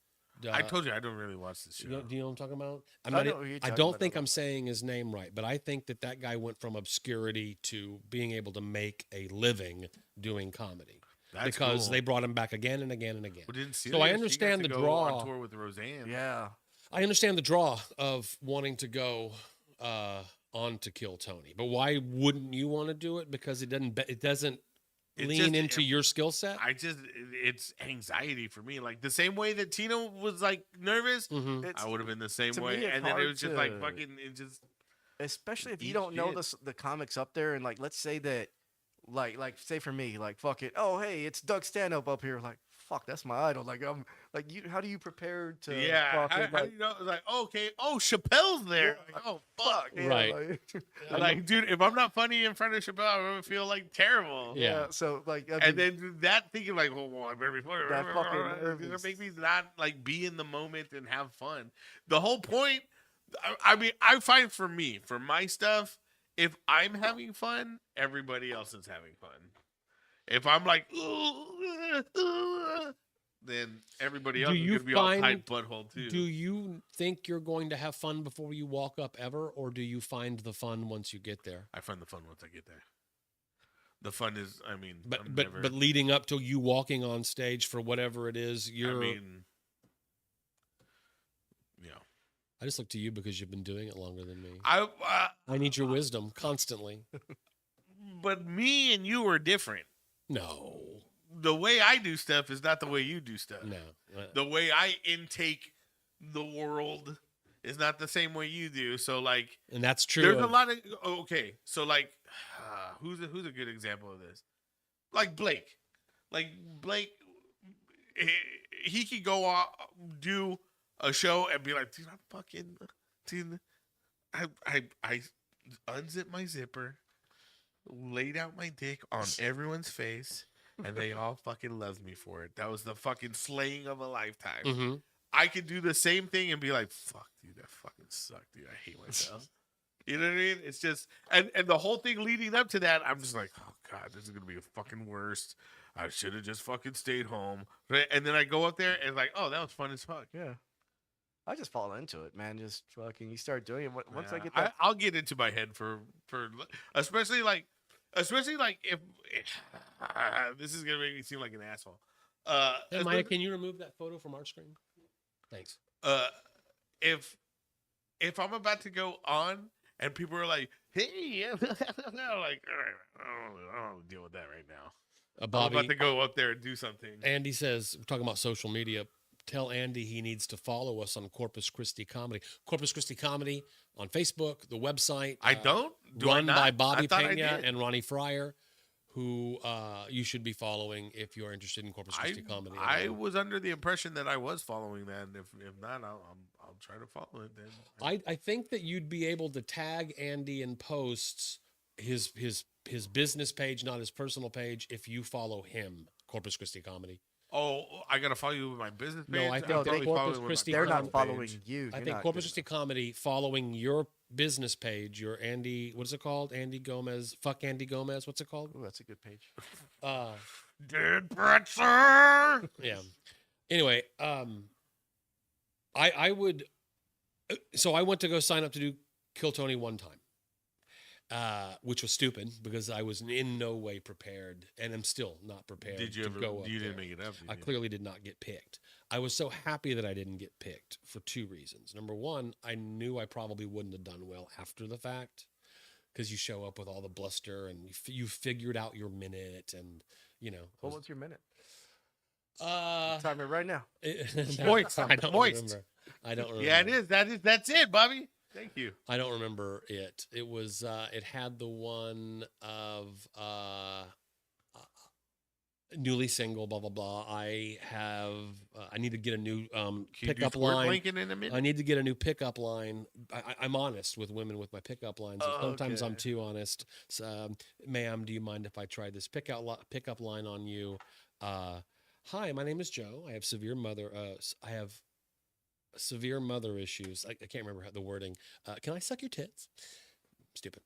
I told you I don't really watch this show. Do you know what I'm talking about? I know who you're I talking don't about. think I'm saying his name right, but I think that guy went from obscurity to being able to make a living doing comedy That's because cool. they brought him back again and again and again. Well, didn't So I she understand got the to go draw. on tour with Roseanne. Yeah. I understand the draw of wanting to go on to Kill Tony, but why wouldn't you want to do it? Because it doesn't It's lean just- into your skill set. It's anxiety for me. Like the same way that Tina was like nervous, Mhm. It's, I would have been the same to me, way. it's And then it hard was just like to- fucking. It just especially if you Eat don't know shit. the comics up there, and like let's say that like say for me, like fuck it, oh hey, it's Doug Stanhope up here, like fuck, that's my idol. Like like you, how do you prepare to yeah. How, fucking, how like, you know? It's like okay, oh Chappelle's there. Yeah, Like, oh fuck. yeah, Right. like, Like, dude, if I'm not funny in front of Chappelle, I'm gonna feel like terrible. Yeah. so like I And mean, then that thinking like, well, I better be funny. That fucking It's gonna nervous. make me not like be in the moment and have fun. The whole point. I mean, I find for me, for my stuff, if I'm having fun, everybody else is having fun. If I'm like, then everybody else Do is you gonna be all find- tight butthole too. Do you think you're going to have fun before you walk up ever, or do you find the fun once you get there? I find the fun once I get there. The fun is, I mean, But I'm but never, but leading up to you walking on stage for whatever it is, you're. I mean, yeah, I just look to you because you've been doing it longer than me. I. I need your wisdom constantly. But me and you are different. No, The way I do stuff is not the way you do stuff. no. The way I intake the world is not the same way you do. So like, And that's true. there's a of- lot of okay. So like, who's a good example of this? Like Blake. Like Blake, he could go out, do a show and be like, dude, I'm fucking, dude, I unzip my zipper, laid out my dick on everyone's face, and they all fucking loved me for it. That was the fucking slaying of a lifetime. Mhm. I could do the same thing and be like, fuck, dude, that fucking sucked, dude. I hate myself. You know what I mean? It's just, and the whole thing leading up to that, I'm just like, oh God, this is going to be a fucking worst. I should have just fucking stayed home. Right? And then I go up there and like, oh, that was fun as fuck. Yeah. I just fall into it, man. Just fucking, you start doing it. Once I Yeah, get that. I'll get into my head for especially like if this is gonna make me seem like an asshole. Hey, Maya, can you remove that photo from our screen? Thanks. If I'm about to go on and people are like, hey, I'm like, all right, I don't deal with that right now. I'm Bobby, about to go up there and do something. Andy says, we're talking about social media. Tell Andy he needs to follow us on Corpus Christi Comedy. Corpus Christi Comedy on Facebook, the website. I don't. Do run I not? by Bobby I thought I Pena did. and Ronnie Fryer, who you should be following if you're interested in Corpus Christi Comedy. I was under the impression that I was following that, and if not, I'll try to follow it then. I think that you'd be able to tag Andy in posts his business page, not his personal page, if you follow him, Corpus Christi Comedy. Oh, I gotta follow you with my business page. No, I think I'm they- totally Corpus following with my Christi They're personal not following page. you. I You're think not Corpus good Christi Comedy following your business page, your Andy, what is it called? Andy Gomez, fuck Andy Gomez. What's it called? enough. Ooh, that's a good page. Dead pretzel. Yeah. Anyway, I would. So I went to go sign up to do Kill Tony one time, which was stupid because I was in no way prepared, and I'm still not prepared. Did you to ever? go up You there. didn't make it up. Did I you? clearly did not get picked. I was so happy that I didn't get picked for two reasons. Number one, I knew I probably wouldn't have done well after the fact because you show up with all the bluster and you figured out your minute and you know. What was your minute? Uh, Time it right now. Moist. I don't Moist. remember. I don't remember. Yeah, it is. That's it, Bobby. Thank you. I don't remember it. It was. It had the one of newly single. Blah blah blah. I have. I need to get a new Can you do pickup squirt line. blanket in a minute? I need to get a new pickup line. I'm honest with women with my pickup lines. And Oh, sometimes I'm okay. too honest. So, ma'am, do you mind if I try this pickup line on you? Hi, my name is Joe. I have severe mother issues. I can't remember the wording. Can I suck your tits? Stupid.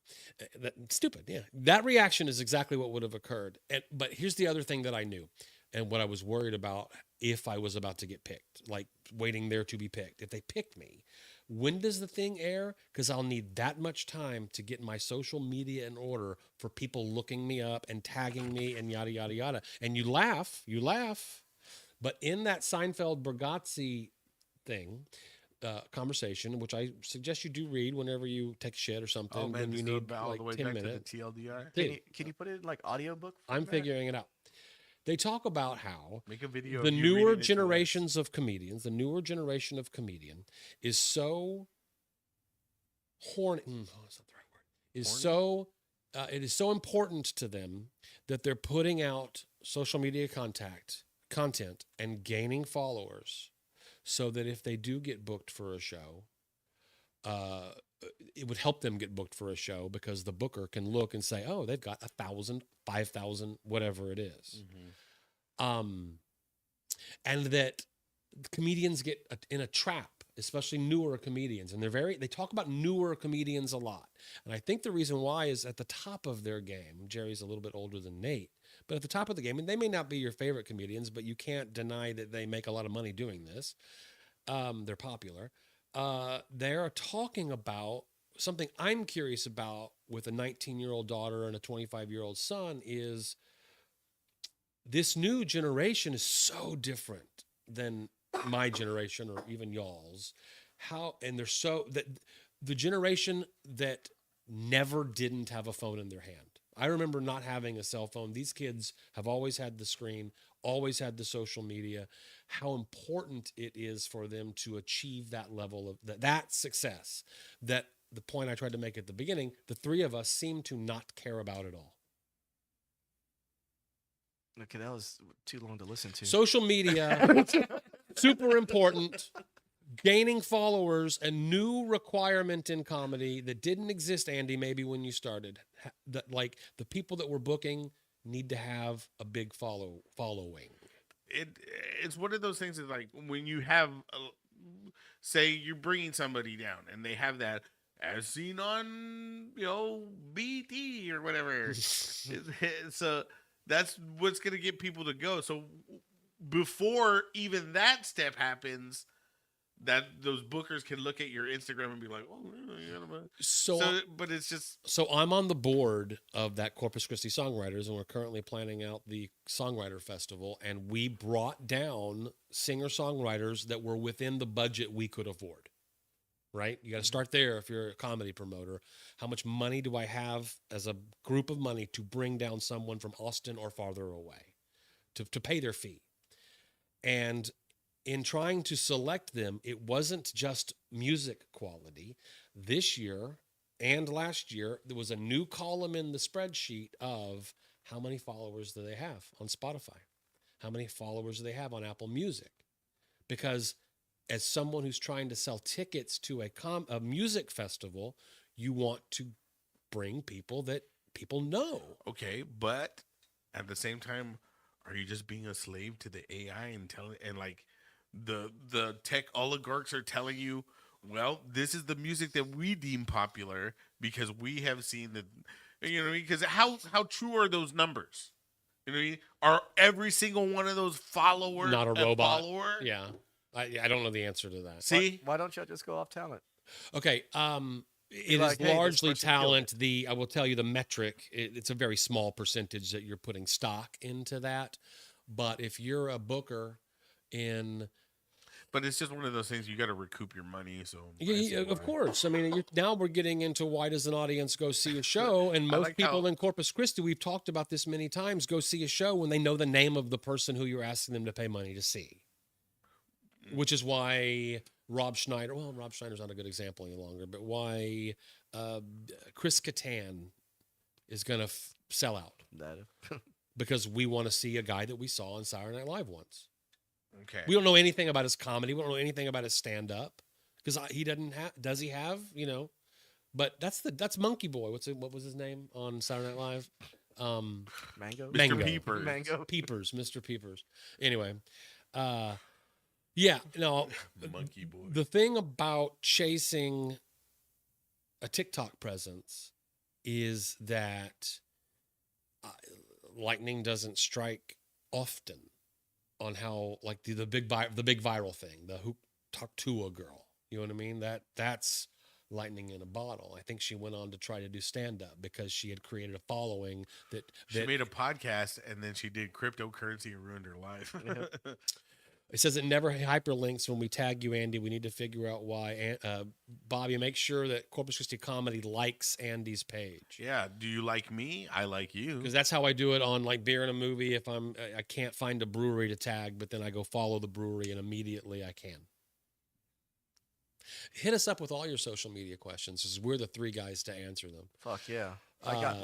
Stupid. Yeah. That reaction is exactly what would have occurred. But here's the other thing that I knew and what I was worried about if I was about to get picked, like waiting there to be picked. If they picked me, when does the thing air? Because I'll need that much time to get my social media in order for people looking me up and tagging me and yada, yada, yada. And you laugh. But in that Seinfeld Bergazzi thing, conversation, which I suggest you do read whenever you take a shit or something. Oh man, when you just need all like the way 10 back minutes. to the TLDR. Dude, Can you put it in like audiobook? I'm format? figuring it out. They talk about how Make a video. the of you newer reading it to us. generations of comedians, the newer generation of comedian is so horny. That's not the right word. Is Horny? so it is so important to them that they're putting out social media content and gaining followers, so that if they do get booked for a show, it would help them get booked for a show because the booker can look and say, "Oh, they've got 1,000, 5,000, whatever it is." And that comedians get in a trap, especially newer comedians, and they talk about newer comedians a lot. And I think the reason why is at the top of their game. Jerry's a little bit older than Nate, but at the top of the game, and they may not be your favorite comedians, but you can't deny that they make a lot of money doing this. They're popular. They're talking about something I'm curious about with a 19-year-old daughter and a 25-year-old son is this new generation is so different than my generation or even y'all's. And they're so that the generation that never didn't have a phone in their hand. I remember not having a cell phone. These kids have always had the screen, always had the social media. How important it is for them to achieve that level of that success. That the point I tried to make at the beginning, the three of us seem to not care about at all. Okay, that was too long to listen to. Social media, super important. Gaining followers, a new requirement in comedy that didn't exist, Andy, maybe when you started. That like the people that we're booking need to have a big following. it's one of those things that like when you have say you're bringing somebody down and they have that as seen on BT or whatever. So that's what's gonna get people to go. So before even that step happens, that those bookers can look at your Instagram and be like, oh, but it's just so I'm on the board of that Corpus Christi Songwriters, and we're currently planning out the Songwriter Festival, and we brought down singer-songwriters that were within the budget we could afford. Right? You got to start there if you're a comedy promoter. How much money do I have as a group of money to bring down someone from Austin or farther away to pay their fee? And in trying to select them, it wasn't just music quality. This year and last year, there was a new column in the spreadsheet of how many followers do they have on Spotify? How many followers do they have on Apple Music? Because as someone who's trying to sell tickets to a music festival, you want to bring people that people know. Okay, but at the same time, are you just being a slave to the AI and like the tech oligarchs are telling you, well, this is the music that we deem popular because we have seen that, because how true are those numbers? You know what I mean? Are every single one of those followers Not a robot? follower? Yeah. I don't know the answer to that. See? Why don't y'all just go off talent? Okay. It like, is hey, this largely person killed talent. I will tell you the metric. It's a very small percentage that you're putting stock into that. But if you're a booker But it's just one of those things you got to recoup your money. So yeah, of course. I mean, now we're getting into why does an audience go see a show? And most like people how- in Corpus Christi, we've talked about this many times, go see a show when they know the name of the person who you're asking them to pay money to see. Which is why Rob Schneider's not a good example any longer, but why Chris Kattan is going to sell out. Because we want to see a guy that we saw on Saturday Night Live once. Okay. We don't know anything about his comedy. We don't know anything about his stand-up because he doesn't have. Does he have? But that's Monkey Boy. What was his name on Saturday Night Live? Mango. Mango. Peepers. Mango. Peepers, Mr. Peepers. Anyway, yeah. No, Monkey Boy. the thing about chasing a TikTok presence is that lightning doesn't strike often. On how like the big viral thing, the Hoop Taktua girl, you know what I mean? That's lightning in a bottle. I think she went on to try to do stand up because she had created a following that She made a podcast and then she did cryptocurrency and ruined her life. It says it never hyperlinks when we tag you, Andy. We need to figure out why. Bobby, make sure that Corpus Christi Comedy likes Andy's page. Yeah. Do you like me? I like you. Because that's how I do it on like Beer in a Movie. If I can't find a brewery to tag, but then I go follow the brewery and immediately I can. Hit us up with all your social media questions because we're the three guys to answer them. Fuck yeah. I got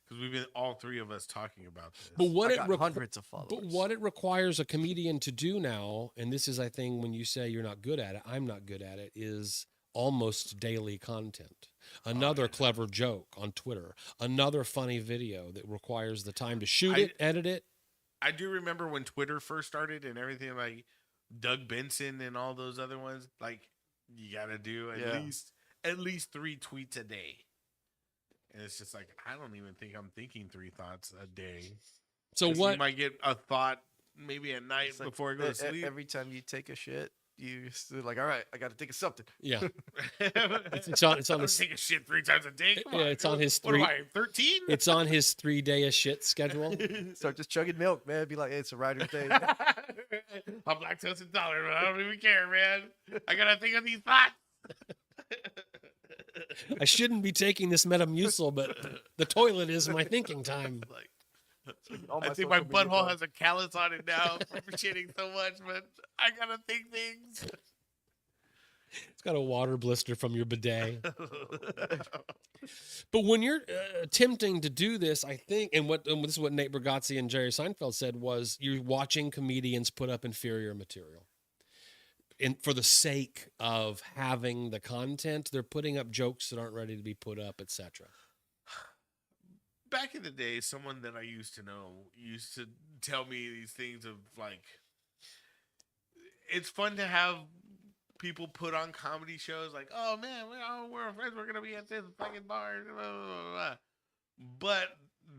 because we've been all three of us talking about this. But what I got hundreds of followers. But what it requires a comedian to do now, and this is, I think, when you say you're not good at it, I'm not good at it, is almost daily content. Another clever joke on Twitter, another funny video that requires the time to shoot it, edit it. I do remember when Twitter first started and everything, like Doug Benson and all those other ones. Like you got to do at least 3 tweets a day. And it's just like, I don't even think I'm thinking 3 thoughts a day. So what? You might get a thought maybe at night It's like before I go to sleep. Every time you take a shit, you still like, all right, I got to think of something. Yeah. it's on I his, take a shit 3 times a day. Come on, it's on his what 3. am I, 13? It's on his 3-day a shit schedule. Start just chugging milk, man. Be like, hey, it's a writer thing. I'm lactose intolerant, but I don't even care, man. I gotta think of these thoughts. I shouldn't be taking this Metamucil, but the toilet is my thinking time. I think my butthole has a callus on it now from shitting so much, but I gotta think things. It's got a water blister from your bidet. But when you're attempting to do this, I think, and this is what Nate Bargatze and Jerry Seinfeld said, was you're watching comedians put up inferior material. And for the sake of having the content, they're putting up jokes that aren't ready to be put up, etc. Back in the day, someone that I used to know used to tell me these things of like, it's fun to have people put on comedy shows like, oh man, we're friends, we're gonna be at this fucking bar, blah, blah, blah, blah. But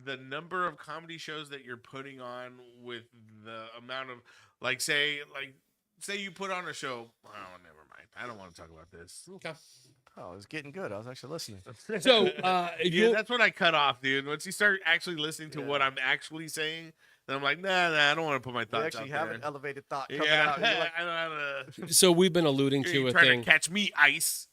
the number of comedy shows that you're putting on with the amount of say you put on a show, oh never mind, I don't want to talk about this. Okay. Oh, it was getting good. I was actually listening. So Yeah, you that's when I cut off, dude. Once you start actually listening to what I'm actually saying, then I'm like, nah, I don't want to put my You thoughts actually out have there. an elevated thought coming Yeah, out. And you're like, I don't have to. so we've been alluding You're to a trying thing. to catch me, ice.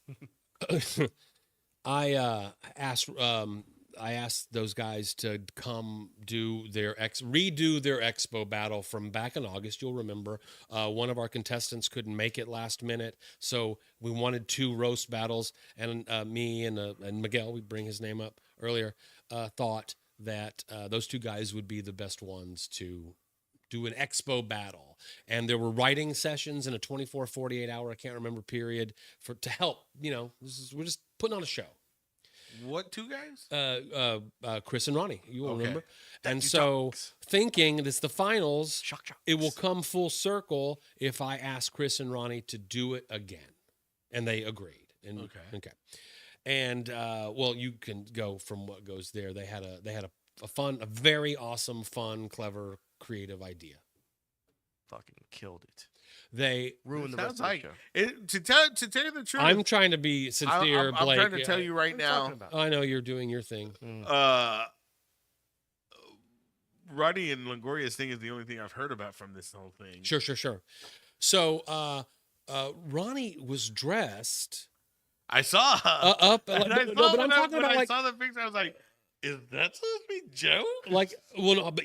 I asked those guys to come do redo their expo battle from back in August. You'll remember one of our contestants couldn't make it last minute, so we wanted 2 roast battles. And me and Miguel, we bring his name up earlier, thought that those 2 guys would be the best ones to do an expo battle. And there were writing sessions in a 24, 48 hour, I can't remember, period to help. We're just putting on a show. What 2 guys? Chris and Ronnie, you will Okay. remember. And you so dogs. thinking it's the finals, Shock. it will come full circle if I ask Chris and Ronnie to do it again. And they agreed. And, Okay. And well, you can go from what goes there. They had a very awesome, fun, clever, creative idea. Fucking killed it. They Ruined the Sounds rest of the like show. to tell you the truth. I'm trying to be sincere, I'm Blake. trying to tell you right What are you talking now. about? I know you're doing your thing. Roddy and Longoria's thing is the only thing I've heard about from this whole thing. Sure. So Ronnie was dressed I saw. up. And But, I no, saw but I'm when I- talking when about I like saw the picture. I was like, "Is that supposed to be Joe?" like well, no, but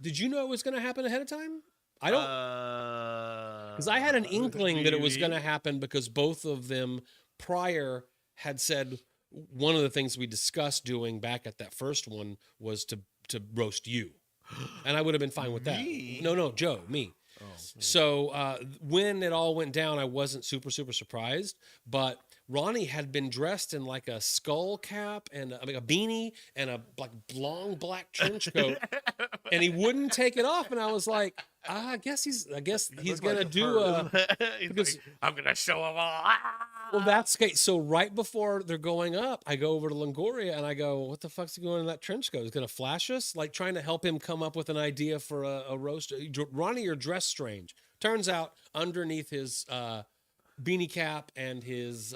did you know it was going to happen ahead of time? I don't, because I had an inkling that it was going to happen because both of them prior had said one of the things we discussed doing back at that first one was to roast you, and I would have been fine with that. Me? No, Joe, me. Oh. So when it all went down, I wasn't super surprised, but Ronnie had been dressed in like a skull cap and a beanie and a like long black trench coat, and he wouldn't take it off. And I was like, I guess he's looked gonna like a do a. He's because- like, I'm gonna show them all. Well, that's okay. So right before they're going up, I go over to Longoria and I go, "What the fuck's he going in that trench coat? He's gonna flash us?" Like trying to help him come up with an idea for a roast. Ronnie, you're dressed strange. Turns out underneath his beanie cap and his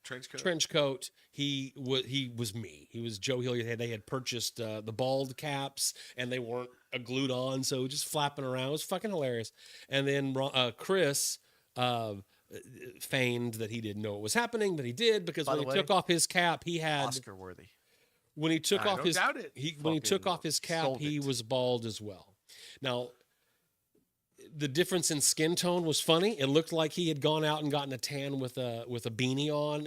trench coat. he was me. He was Joe Hilliard. They had purchased the bald caps and they weren't glued on, so just flapping around. It was fucking hilarious. And then Chris feigned that he didn't know what was happening, but he did, because By when the he way, took off his cap, he had Oscar worthy. when he took I off don't his doubt it. when he took Fucking off his cap, sold he it. was bald as well. Now, the difference in skin tone was funny. It looked like he had gone out and gotten a tan with a beanie on,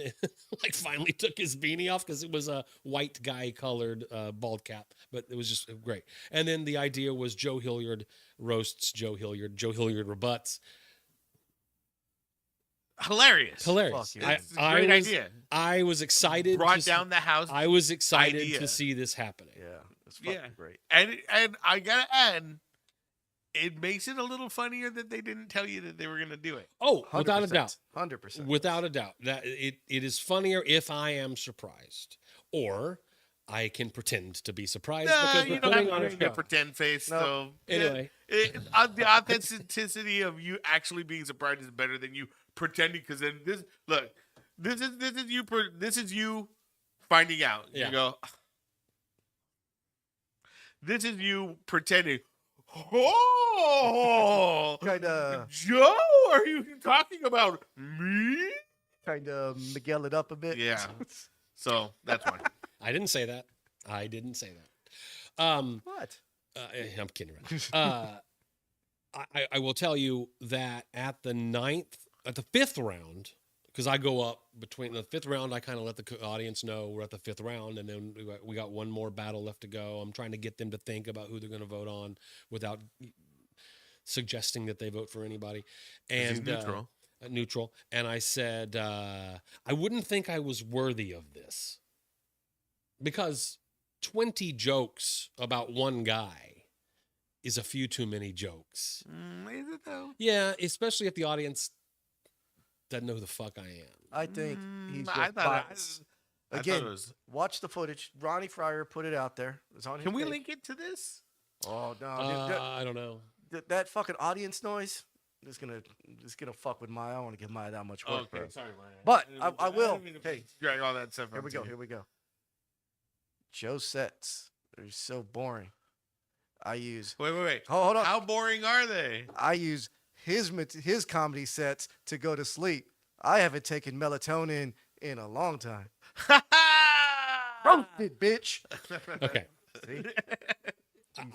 like finally took his beanie off because it was a white guy colored bald cap. But it was just great. And then the idea was Joe Hilliard roasts Joe Hilliard. Joe Hilliard rebuts. Hilarious. Hilarious. Fuck yeah. It's a great idea. I was excited. Brought to down the house. I was excited idea. to see this happening. Yeah, it's fucking Yeah. great. And I gotta add, it makes it a little funnier that they didn't tell you that they were gonna do it. Oh, without a doubt. 100%. Without a doubt. That it is funnier if I am surprised. Or I can pretend to be surprised because You we're don't putting have on to a bring your show. pretend face. No. So Anyway. the authenticity of you actually being surprised is better than you pretending. Because then this is you finding out. Yeah. You go. This is you pretending. Oh, Kind of Joe, are you talking about me? Miguel it up a bit. Yeah. So that's one. I didn't say that. What? I'm kidding around. I will tell you that at the fifth round, because I go up between the fifth round, I kind of let the audience know we're at the fifth round, and then we got one more battle left to go. I'm trying to get them to think about who they're going to vote on without suggesting that they vote for anybody. And He's neutral. Neutral. And I said, I wouldn't think I was worthy of this, because 20 jokes about one guy is a few too many jokes. Is it though? Yeah, especially if the audience doesn't know who the fuck I am. I think he's just I thought biased. I thought Again, it was. watch the footage. Ronnie Fryer put it out there. It's on his Can we page. link it to this? Oh no, dude, I don't know. that fucking audience noise is gonna fuck with Maya. I don't want to give Maya that much work, bro. sorry, Ryan. But didn't I mean will. didn't mean to Hey, drag all that stuff. Here we onto go. you. Here we go. Joe sets. They're so boring. I use. Wait. Hold on. How boring are they? I use his comedy sets to go to sleep. I haven't taken melatonin in a long time. Roasted, bitch. Okay.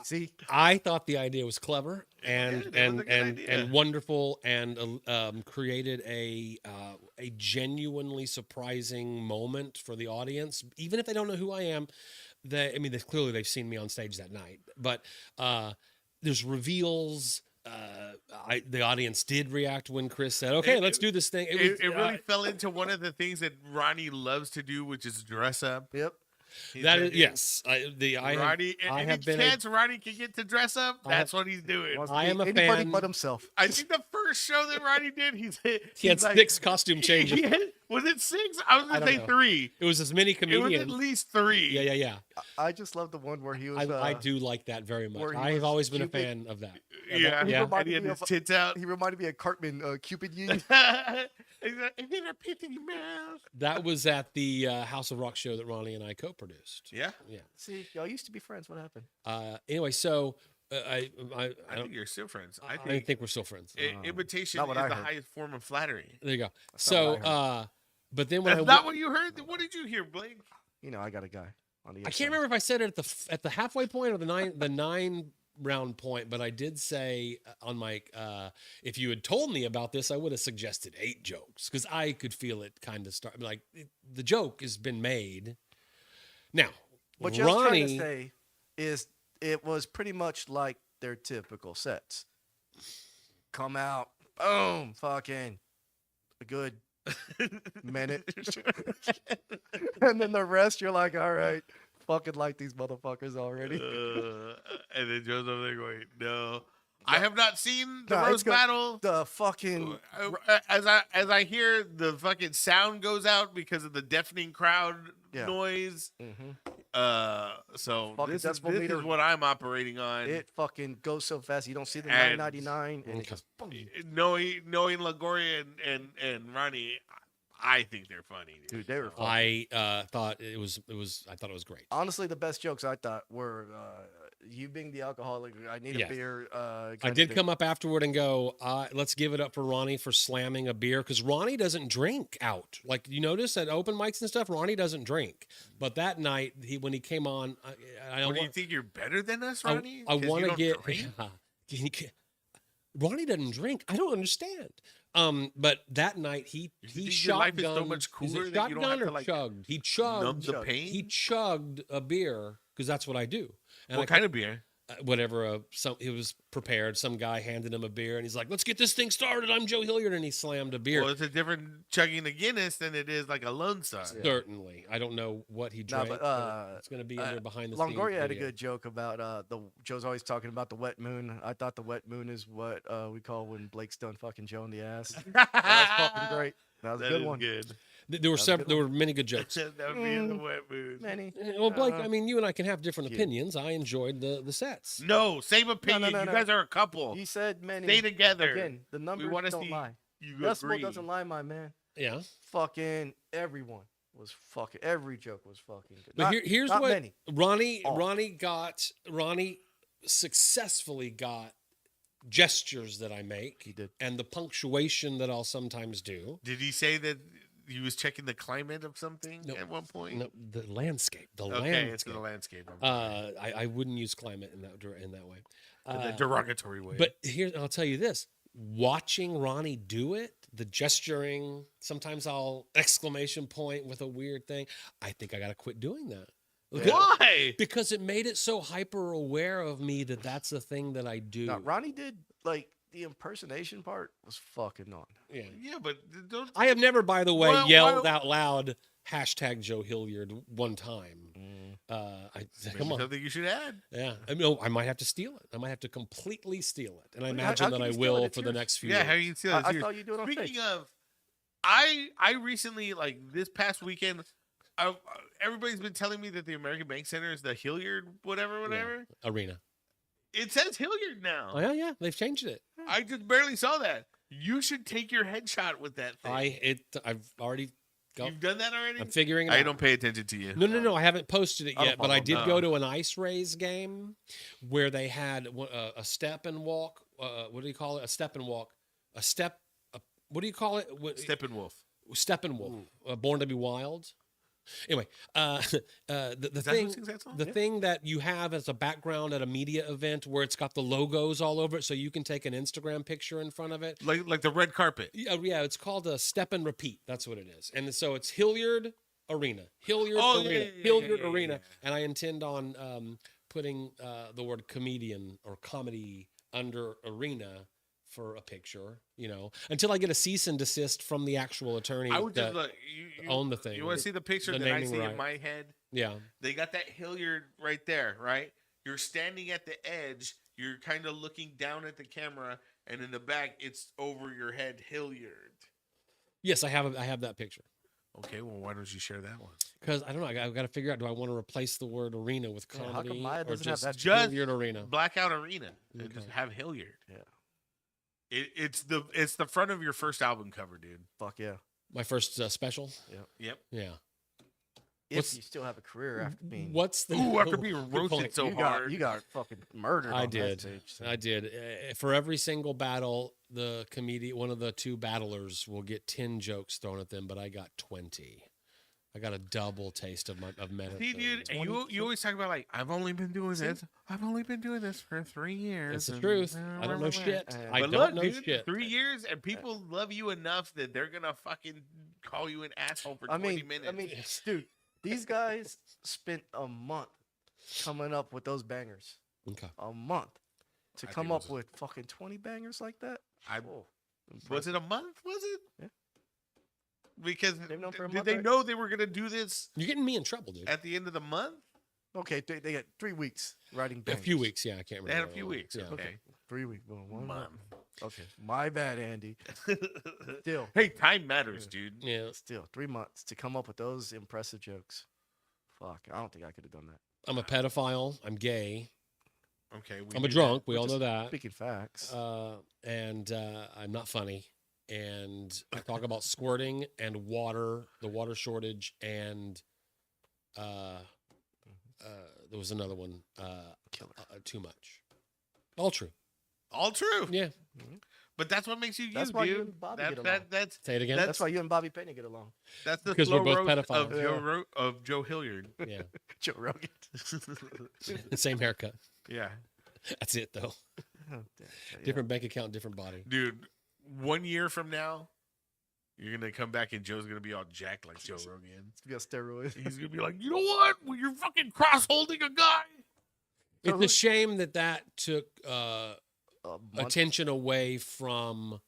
See? I thought the idea was clever Yeah, and that was a good idea. and wonderful, and created a genuinely surprising moment for the audience, even if they don't know who I am. Clearly they've seen me on stage that night, but there's reveals. The audience did react when Chris said, "Okay, let's do this thing." It really fell into one of the things that Ronnie loves to do, which is dress up. Yep. That is, yes. Ronnie, I any have been. chance Ronnie can get to dress up, I that's what he's doing. Wants I to am be a anybody fan. but himself. I think the first show that Ronnie did, He had 6 costume changes. Was it 6? I was I gonna don't say know. 3. It was as many It was comedians. at least 3. Yeah. I just love the one where he was. I do like that very much. where he I've was always been a Cupid. fan of that. Yeah, Yeah. And he had his tits out. He reminded me of Cartman, Cupid Union. And then I picked in your mouth. That was at the House of Rock show that Ronnie and I co-produced. Yeah, Yeah. See, y'all used to be friends. What happened? Anyway, so I I don't think you're still friends. I I think we're still friends. imitation Not is what the I heard. highest form of flattery. There you go. That's not So, what I but then when That's I not what you heard. What did you hear, Blake? You know, I got a guy on the. I can't remember if I said it at the halfway point or the 9 round point, but I did say on my if you had told me about this, I would have suggested 8 jokes because I could feel it kind of start like the joke has been made. Now, What you're trying to Ronnie, say is it was pretty much like their typical sets. Come out, boom, fucking a good minute, and then the rest you're like, all right, fucking like these motherfuckers already. And then Joe's over there going, "No, I have not seen the Nah, it's roast good. battle." The fucking As I hear the fucking sound goes out because of the deafening crowd Yeah. noise. mhm. So Fucking this is decibel meter. what I'm operating on. It fucking goes so fast you don't see the And- 999 and it Okay. just boom. knowing Lagoria and Ronnie, I think they're funny, dude. Dude, they were funny. I thought it was I thought it was great. Honestly, the best jokes I thought were you being the alcoholic. I need Yeah. a beer. I kinda did thing. come up afterward and go, let's give it up for Ronnie for slamming a beer because Ronnie doesn't drink out. Like you notice at open mics and stuff, Ronnie doesn't drink. But that night, when he came on, I What, do you want think you're better than us, I, Ronnie? I 'Cause you want to don't get. drink? Ronnie doesn't drink. I don't understand. But that night he You he think your life is so shotgunned. much Is cooler it that you don't have shotgun to, or like, chugged? He Numb chugged. the Chug. pain. He chugged a beer because that's what I do. And What kind of beer? whatever he was prepared, some guy handed him a beer and he's like, let's get this thing started, I'm Joe Hilliard, and he slammed a beer. Well, it's a different chugging a Guinness than it is like a Lone Star. Certainly, I don't know what he Nah, drank, but, it's going to be in there behind the scenes Longoria had a video. good joke about the Joe's always talking about the wet moon. I thought the wet moon is what we call when Blake's done fucking Joe in the ass. That was fucking great. That was a That good is one. good. There were That was a several, good there were many good jokes. that would be in the wet mood. Many. Well, Blake, Uh, I mean, you and I can have different yeah. opinions. I enjoyed the sets. No, same opinion. no, You no. guys are a couple. He said many. Stay together. Again, the numbers wanna don't see lie. You Decibel agree. doesn't lie, my man. Yeah. Fucking everyone was fucking. Every joke was fucking good. But Not- here's not what many. Ronnie All. Ronnie successfully got gestures that I make He did. and the punctuation that I'll sometimes do. Did he say that he was checking the climate of something No. at one point? No, the landscape. The Okay, landscape. it's the landscape. I'm sorry. I wouldn't use climate in that way. In the derogatory way. But here, I'll tell you this: watching Ronnie do it, the gesturing, sometimes I'll exclamation point with a weird thing. I think I got to quit doing that. Look at- why? Because it made it so hyper aware of me that that's the thing that I do. No, Ronnie did like the impersonation part was fucking on. Yeah. Yeah, but don't. I have never, by the way, Well, yelled why- out loud hashtag Joe Hilliard one time. Maybe Come on. something you should add. Yeah, I mean, I might have to steal it. I might have to completely steal it, and I Well, imagine how that can I you steal it? will It's for the yours. next few Yeah, how years. you see that? I saw you do it on Speaking stage. of, I recently, like this past weekend, everybody's been telling me that the American Bank Center is the Hilliard whatever. Arena. It says Hilliard now. Oh yeah, they've changed it. I just barely saw that. You should take your headshot with that thing. I've already You've done that already? I'm figuring it I out. don't pay attention to you. No, I haven't posted it I don't yet, but I follow did them. go to an ice raise game where they had a step and walk. What do you call it? A step and walk. What do you call it? Steppenwolf. Steppenwolf. Born to be Wild. Anyway, the Is that who thing. sings that song? The thing that you have as a background at a media event where it's got the logos all over it, so you can take an Instagram picture in front of it. Like the red carpet. Yeah, it's called a step and repeat. That's what it is. And so it's Hilliard Arena. Hilliard Oh, Arena. yeah, Hilliard yeah. Arena. And I intend on putting the word comedian or comedy under arena for a picture, until I get a cease and desist from the actual attorney I would that just look. You own the thing. You want to see the picture The that I naming see right. in my head? Yeah. They got that Hilliard right there, right? You're standing at the edge. You're kind of looking down at the camera, and in the back, it's over your head, Hilliard. Yes, I have that picture. Okay, well, why don't you share that one? Because I don't know. I've got to figure out, do I want to replace the word arena with Yeah, how come comedy Maya or doesn't have just that? Hilliard Arena? Blackout Arena. And Okay. just have Hilliard. Yeah. It's the front of your first album cover, dude. Fuck yeah. My first special? Yep. Yeah. If What's- you still have a career after being, What's the Ooh, after Good being point. roasted so hard. you got fucking murdered. I on that did. stage, so. I did. For every single battle, the comedian, one of the two battlers, will get 10 jokes thrown at them, but I got 20. I got a double taste of medicine. See, dude, and you always talk about like I've only been doing this. I've only been doing this for 3 years. It's the and, truth. uh, I don't know blah, blah, blah. shit. Uh, I But don't look, know dude, shit. 3 years, and people love you enough that they're gonna fucking call you an asshole for 20 minutes. dude, these guys spent a month coming up with those bangers. Okay. A month to I come think it up was with fucking 20 bangers like that. I Oh, was it a month? Was it? Yeah. Because They've known for a did month, they right? know they were gonna do this You're getting me in trouble, dude. at the end of the month? Okay, they got 3 weeks writing A bangers. few weeks, yeah. I can't remember. They had a how few long. weeks. Yeah. Okay. 3 weeks. Well, 1 month. Month. Okay, my bad, Andy. Still, Hey, time matters, dude. Yeah. still 3 months to come up with those impressive jokes. Fuck, I don't think I could have done that. I'm a pedophile. I'm gay. Okay. I'm a knew drunk. We We're all know just that. Speaking facts. And I'm not funny. And I talk about squirting and water, the water shortage, and there was another one. Killer. Too much. All true. that. All true. Yeah. But that's what makes you That's you, why dude. you and Bobby get along. That's Say it again. That's why you and Bobby Pena get along. that's the Because slow we're both roast pedophiles. of Joe Hilliard. Yeah. Joe Rogan. Same haircut. Yeah, That's it, though. Yeah. Different bank account, different body. dude. 1 year from now, you're gonna come back and Joe's gonna be all jacked like Joe Rogan. You got steroids. He's gonna be like, you know what? Well, you're fucking cross holding a guy. So It's a shame that took A month. attention away from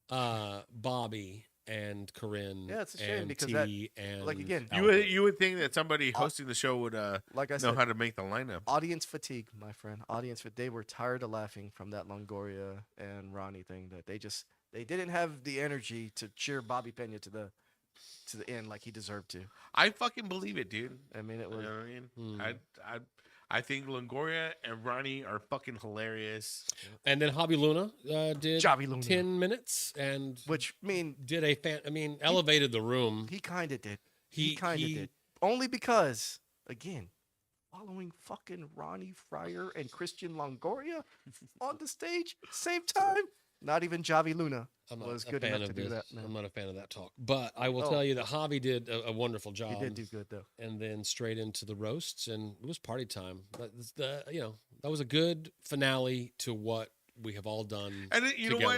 Bobby and Corinne. Yeah, it's a shame and because T that- and like, again, Albert. You would think that somebody hosting the show would Like I know said, how to make the lineup. audience fatigue, my friend. They were tired of laughing from that Longoria and Ronnie thing. That they didn't have the energy to cheer Bobby Pena to the end like he deserved to. I fucking believe it, dude. I mean, it You was. know what I mean? Hmm. I think Longoria and Ronnie are fucking hilarious. And then Hobby Luna did Javi Luna. 10 minutes and Which did elevated the room. he kind of did. He He kind of did. Only because, again, following fucking Ronnie Fryer and Christian Longoria on the stage, same time. Not even Javi Luna I'm not was a good fan enough to of do this. that. Man. I'm not a fan of that talk. But I will Oh. tell you that Hobby did a wonderful job. He did do good though. And then straight into the roasts, and it was party time. That was a good finale to what we have all done. And you know what?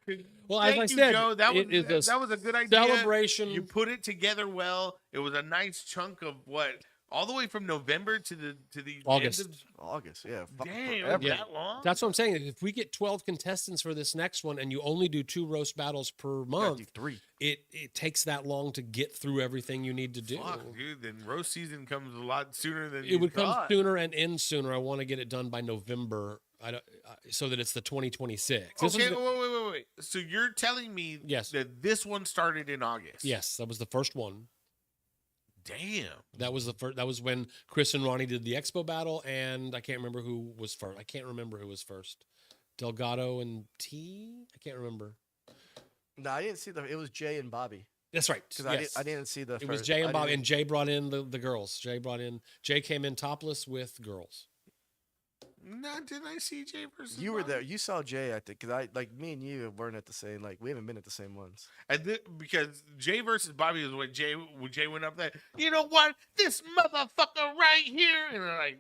together. Well, Thank as I you, said, Joe. That was it is that was a good idea. celebration. You put it together well. It was a nice chunk of what All the way from November to the August. End August, yeah. of, damn, forever. Yeah. that long? That's what I'm saying. If we get 12 contestants for this next one, and you only do 2 roast battles per Gotta month, do 3. it takes that long to get through everything you need to do. Fuck, dude. Then roast season comes a lot sooner than It would come thought. sooner and end sooner. I want to get it done by November. I don't, so that it's the 2026. This Okay, was the- wait. So you're telling me Yes. that this one started in August? Yes, that was the first one. Damn. That was the first. That was when Chris and Ronnie did the Expo battle, and I can't remember who was first. I can't remember who was first. Delgado and T. I can't remember. No, I didn't see the. It was Jay and Bobby That's right. because Yes. I didn't see the. It was first- Jay I and Bobby, didn't- and Jay brought in the girls. Jay came in topless with girls. No, didn't I see Jay versus? You were Bobby? there. You saw Jay, I think, because me and you weren't at the same. Like we haven't been at the same ones. And because Jay versus Bobby was when Jay went up there. You know what? This motherfucker right here, and I'm like,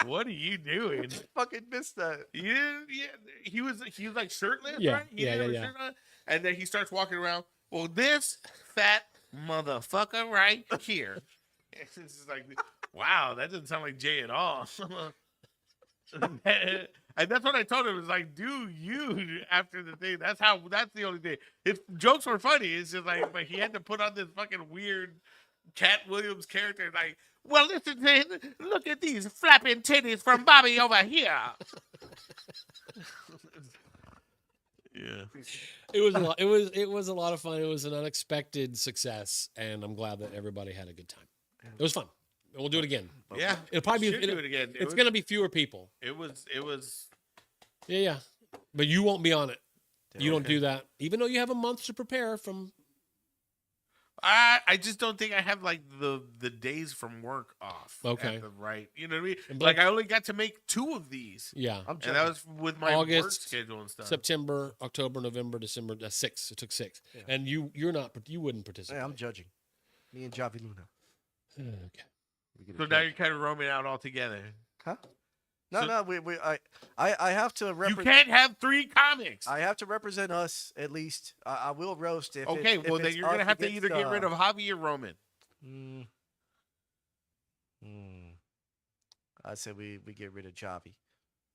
what are you doing? Fucking missed that. You didn't, yeah, he was like shirtless, Yeah, right? He yeah, didn't have yeah, a shirt on, and then he starts walking around. Well, this fat motherfucker right here. It's just like, wow, that doesn't sound like Jay at all. And that's what I told him. It's like, do you after the thing? That's the only thing. His jokes were funny. It's just like, but he had to put on this fucking weird Cat Williams character. Like, well, listen to him. Look at these flapping titties from Bobby over here. Yeah. It was a lot. It was a lot of fun. It was an unexpected success, and I'm glad that everybody had a good time. It was fun. And we'll do it again. Yeah. It'll probably be. Should do it again. It's gonna be fewer people. It was. Yeah. But you won't be on it. You don't Okay. do that, even though you have a month to prepare from. I just don't think I have like the days from work off. Okay. At the right. You know what I mean? And Like I only got to make 2 of these. Yeah. I'm And that was with my work August, schedule and stuff. September, October, November, December. 6. It took 6. Yeah. And you wouldn't participate. Yeah, I'm judging. Me and Javi Luna. Okay. We get a So judge. now you're kind of roaming out altogether. Huh? No, So- no. I have to You represent. can't have 3 comics. I have to represent us at least. I will roast if. Okay, if well then it's you're gonna us have to against, either get rid of Javi or Roman. Mm, I said we get rid of Javi.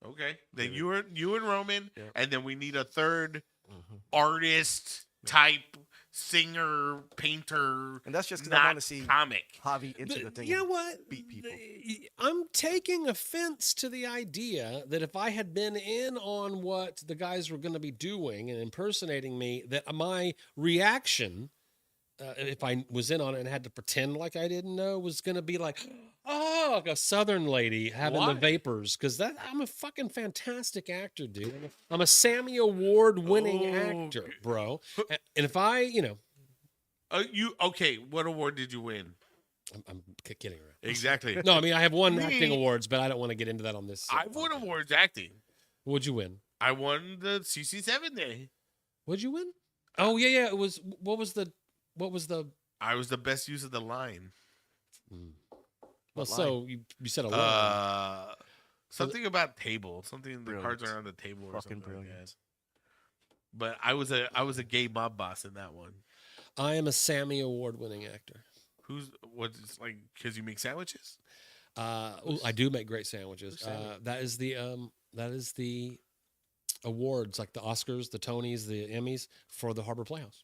Okay. Then Yeah. you and Roman, Yeah. and then we need a third Mm-hmm. artist type, singer, painter, And that's just because I not want to see comic. Javi into the thing. You know what? beat people. I'm taking offense to the idea that if I had been in on what the guys were going to be doing and impersonating me, that my reaction, if I was in on it and had to pretend like I didn't know, was going to be like, oh, like a Southern lady having Why? the vapors. Because I'm a fucking fantastic actor, dude. I'm a Sammy Award-winning actor, Okay. bro. And if I, What award did you win? I'm kidding around. Exactly. No, I mean I have won Me- acting awards, but I don't want to get into that on this. I won podcast. awards acting. What'd you win? I won the CC7 day. What'd you win? Oh yeah. It was what was the I was the best use of the line. well, What so you said a line. Something about table. Something the cards Brilliant. are on the table or Fucking something like brilliant. that. But I was a gay mob boss in that one. I am a Sammy Award-winning actor. What's like because you make sandwiches? I do make great sandwiches. who's Sammy? That is the awards, like the Oscars, the Tonys, the Emmys for the Harbor Playhouse.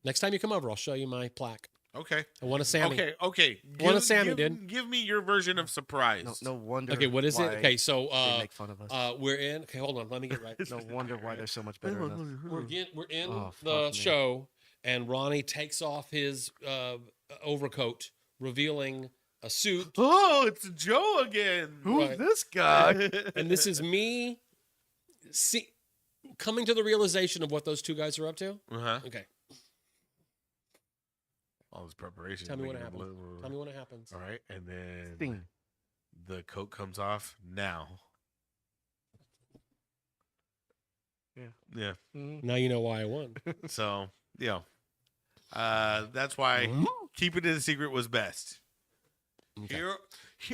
Next time you come over, I'll show you my plaque. Okay. I won a Sammy. Okay. One of Sammy, dude. Give me your version of surprise. No wonder. Okay, what is it? why Okay, so they make fun of us. we're in. Okay, hold on. Let me get right. No wonder why they're so much better than us. We're in Oh, the fuck me. show, and Ronnie takes off his overcoat, revealing a suit. Oh, it's Joe again. Who's Right. this guy? And this is me coming to the realization of what those two guys are up to. Uh-huh. Okay, All this preparation. tell me what making happens. it blue. Tell me when it happens. All right, and then Sting. the coat comes off now. Yeah. Mhm. Now you know why I won. So that's why keeping it a secret was best. Okay.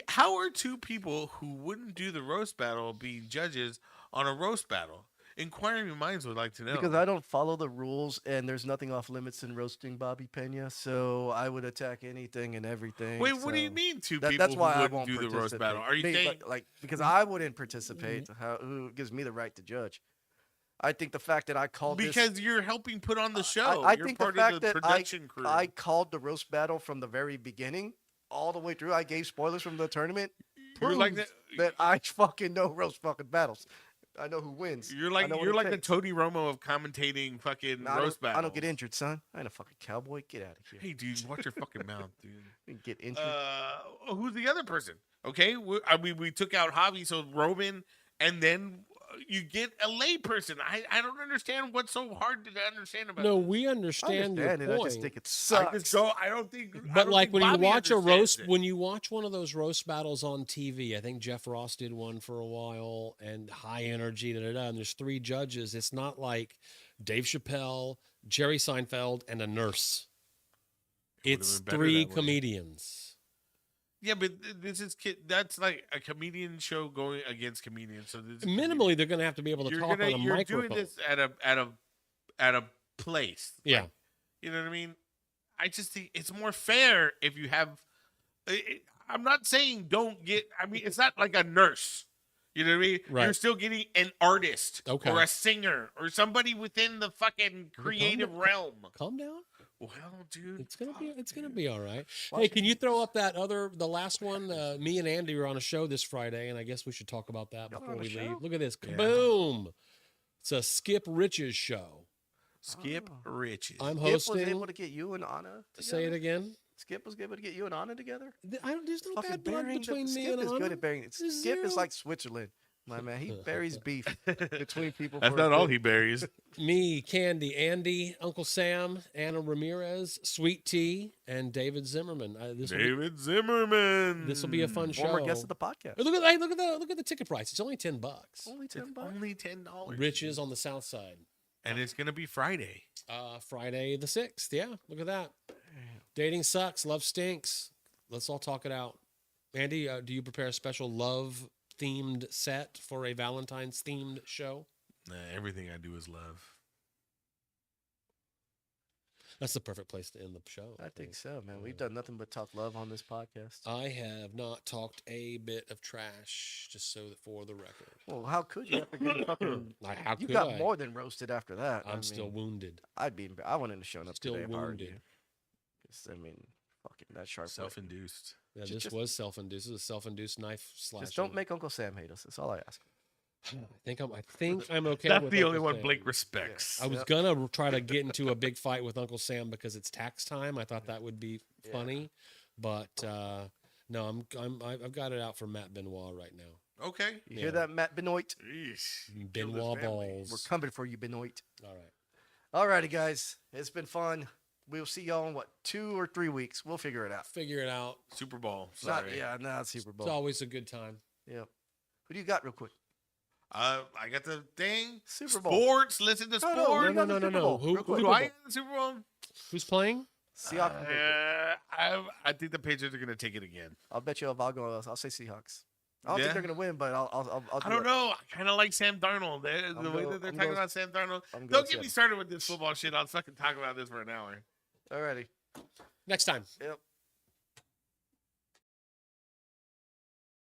How are 2 people who wouldn't do the roast battle be judges on a roast battle? Inquiring minds would like to know. Because I don't follow the rules, and there's nothing off limits in roasting Bobby Pena, so I would attack anything and everything. Wait, what do you so mean two that- people that's why who I wouldn't won't do the roast battle? Are you Me, saying like because I wouldn't participate? Who gives me the right to judge? I think the fact that I called because you're helping put on the show? I You're think the part fact of the that production crew. I called the roast battle from the very beginning all the way through. I gave spoilers from the tournament. You're like proves that I fucking know roast fucking battles. I know who wins. You're I like know what you're it like the takes. Tony Romo of commentating fucking Nah, roast I battles. don't get injured, son. I ain't a fucking cowboy. Get out of here. Hey, dude, watch your fucking mouth, dude. Didn't get injured. Who's the other person? Okay, we took out Javi, so Roman, and then you get a lay person. I don't understand what's so hard to understand about. No, this. we I understand your understand it. I point. just think it I sucks. just go. I don't think. I But don't like think when you Bobby watch a understands roast, it. when you watch one of those roast battles on TV, I think Jeff Ross did one for a while, and high energy, and there's 3 judges. It's not like Dave Chappelle, Jerry Seinfeld, and a nurse. It would've It's been better 3 that way. comedians. Yeah, but this is that's like a comedian show going against comedians. So this is Minimally, they're going to have to be able to you're talk on a you're microphone. doing this at a place. Yeah. Like, you know what I mean? I just think it's more fair if you have. I'm not saying don't get. I mean, it's not like a nurse. You know what I mean? Right. You're still getting an artist Okay. or a singer or somebody within the fucking creative realm. Calm down. Well, dude, It's gonna be. fuck, It's gonna dude. be all right. Watch Hey, it. can you throw up the last one? Me and Andy were on a show this Friday, and I guess we should talk about that Y'all before on a we show? leave. Look at this. Yeah. Kaboom! It's a Skip Rich's show. Skip Oh. Riches. I'm Skip was hosting. able to get you and Anna together? Say it again. Skip was able to get you and Anna together? I don't. There's no Fucking bad blood burying between me Skip and is good Anna. at burying. There's Skip is zero- like Switzerland. My man, he buries beef between people. That's for not a all bit. he buries. Me, Candy, Andy, Uncle Sam, Anna Ramirez, Sweet Tea, and David Zimmerman. David Zimmerman. This will be a fun Former show. guest of the podcast. Look at hey, look at the ticket price. It's only $10. Only It's $10. only $10. Riches on the south side. And it's gonna be Friday. Friday the 6th. Yeah, look at that. Dating sucks. Love stinks. Let's all talk it out. Andy, do you prepare a special love themed set for a Valentine's themed show? Nah, everything I do is love. That's the perfect place to end the show. I think so, man. We've done nothing but talk love on this podcast. I have not talked a bit of trash, just so that for the record. Well, how could you after getting fucking? How You could got I? more than roasted after that. I'm still wounded. I wouldn't have shown up Still today if I were wounded. you. 'Cause, I mean, fucking that sharp. blade. Self-induced. Yeah, Ju- this just- was self-induced. This is a self-induced knife slash. Just don't make Uncle Sam hate us. That's all I ask. I think I'm okay. That's with the only Uncle one Sam. Blake respects. I was Yep. gonna try to get into a big fight with Uncle Sam because it's tax time. I thought that would be Yeah. funny, but no, I've got it out for Matt Benoit right now. Okay. You Yeah. hear that, Matt Benoit? Eesh. Benoit family. balls. We're coming for you, Benoit. All right. Alrighty, guys. It's been fun. We'll see y'all in 2 or 3 weeks. We'll figure it out. Figure it out. Super Bowl. It's not, Sorry. yeah, not Super It's Bowl. always a good time. Yep. Who do you got, real quick? I got the thing. Super Bowl. Sports. Listen to No, no, sports. bring on the no, Super no. Bowl, Who- real quick. Do I have the Super Bowl? Who's playing? Seahawks. will take it. I think the Patriots are going to take it again. I'll bet you I'll say Seahawks. I don't Yeah? think they're gonna win, but I'll I don't know. I kind of like Sam Darnold. The way that they're I'm talking going- about Sam Darnold. I'm going Don't get me Seattle. started with this football shit. I'll fucking talk about this for an hour. Alrighty. Next time. Yep.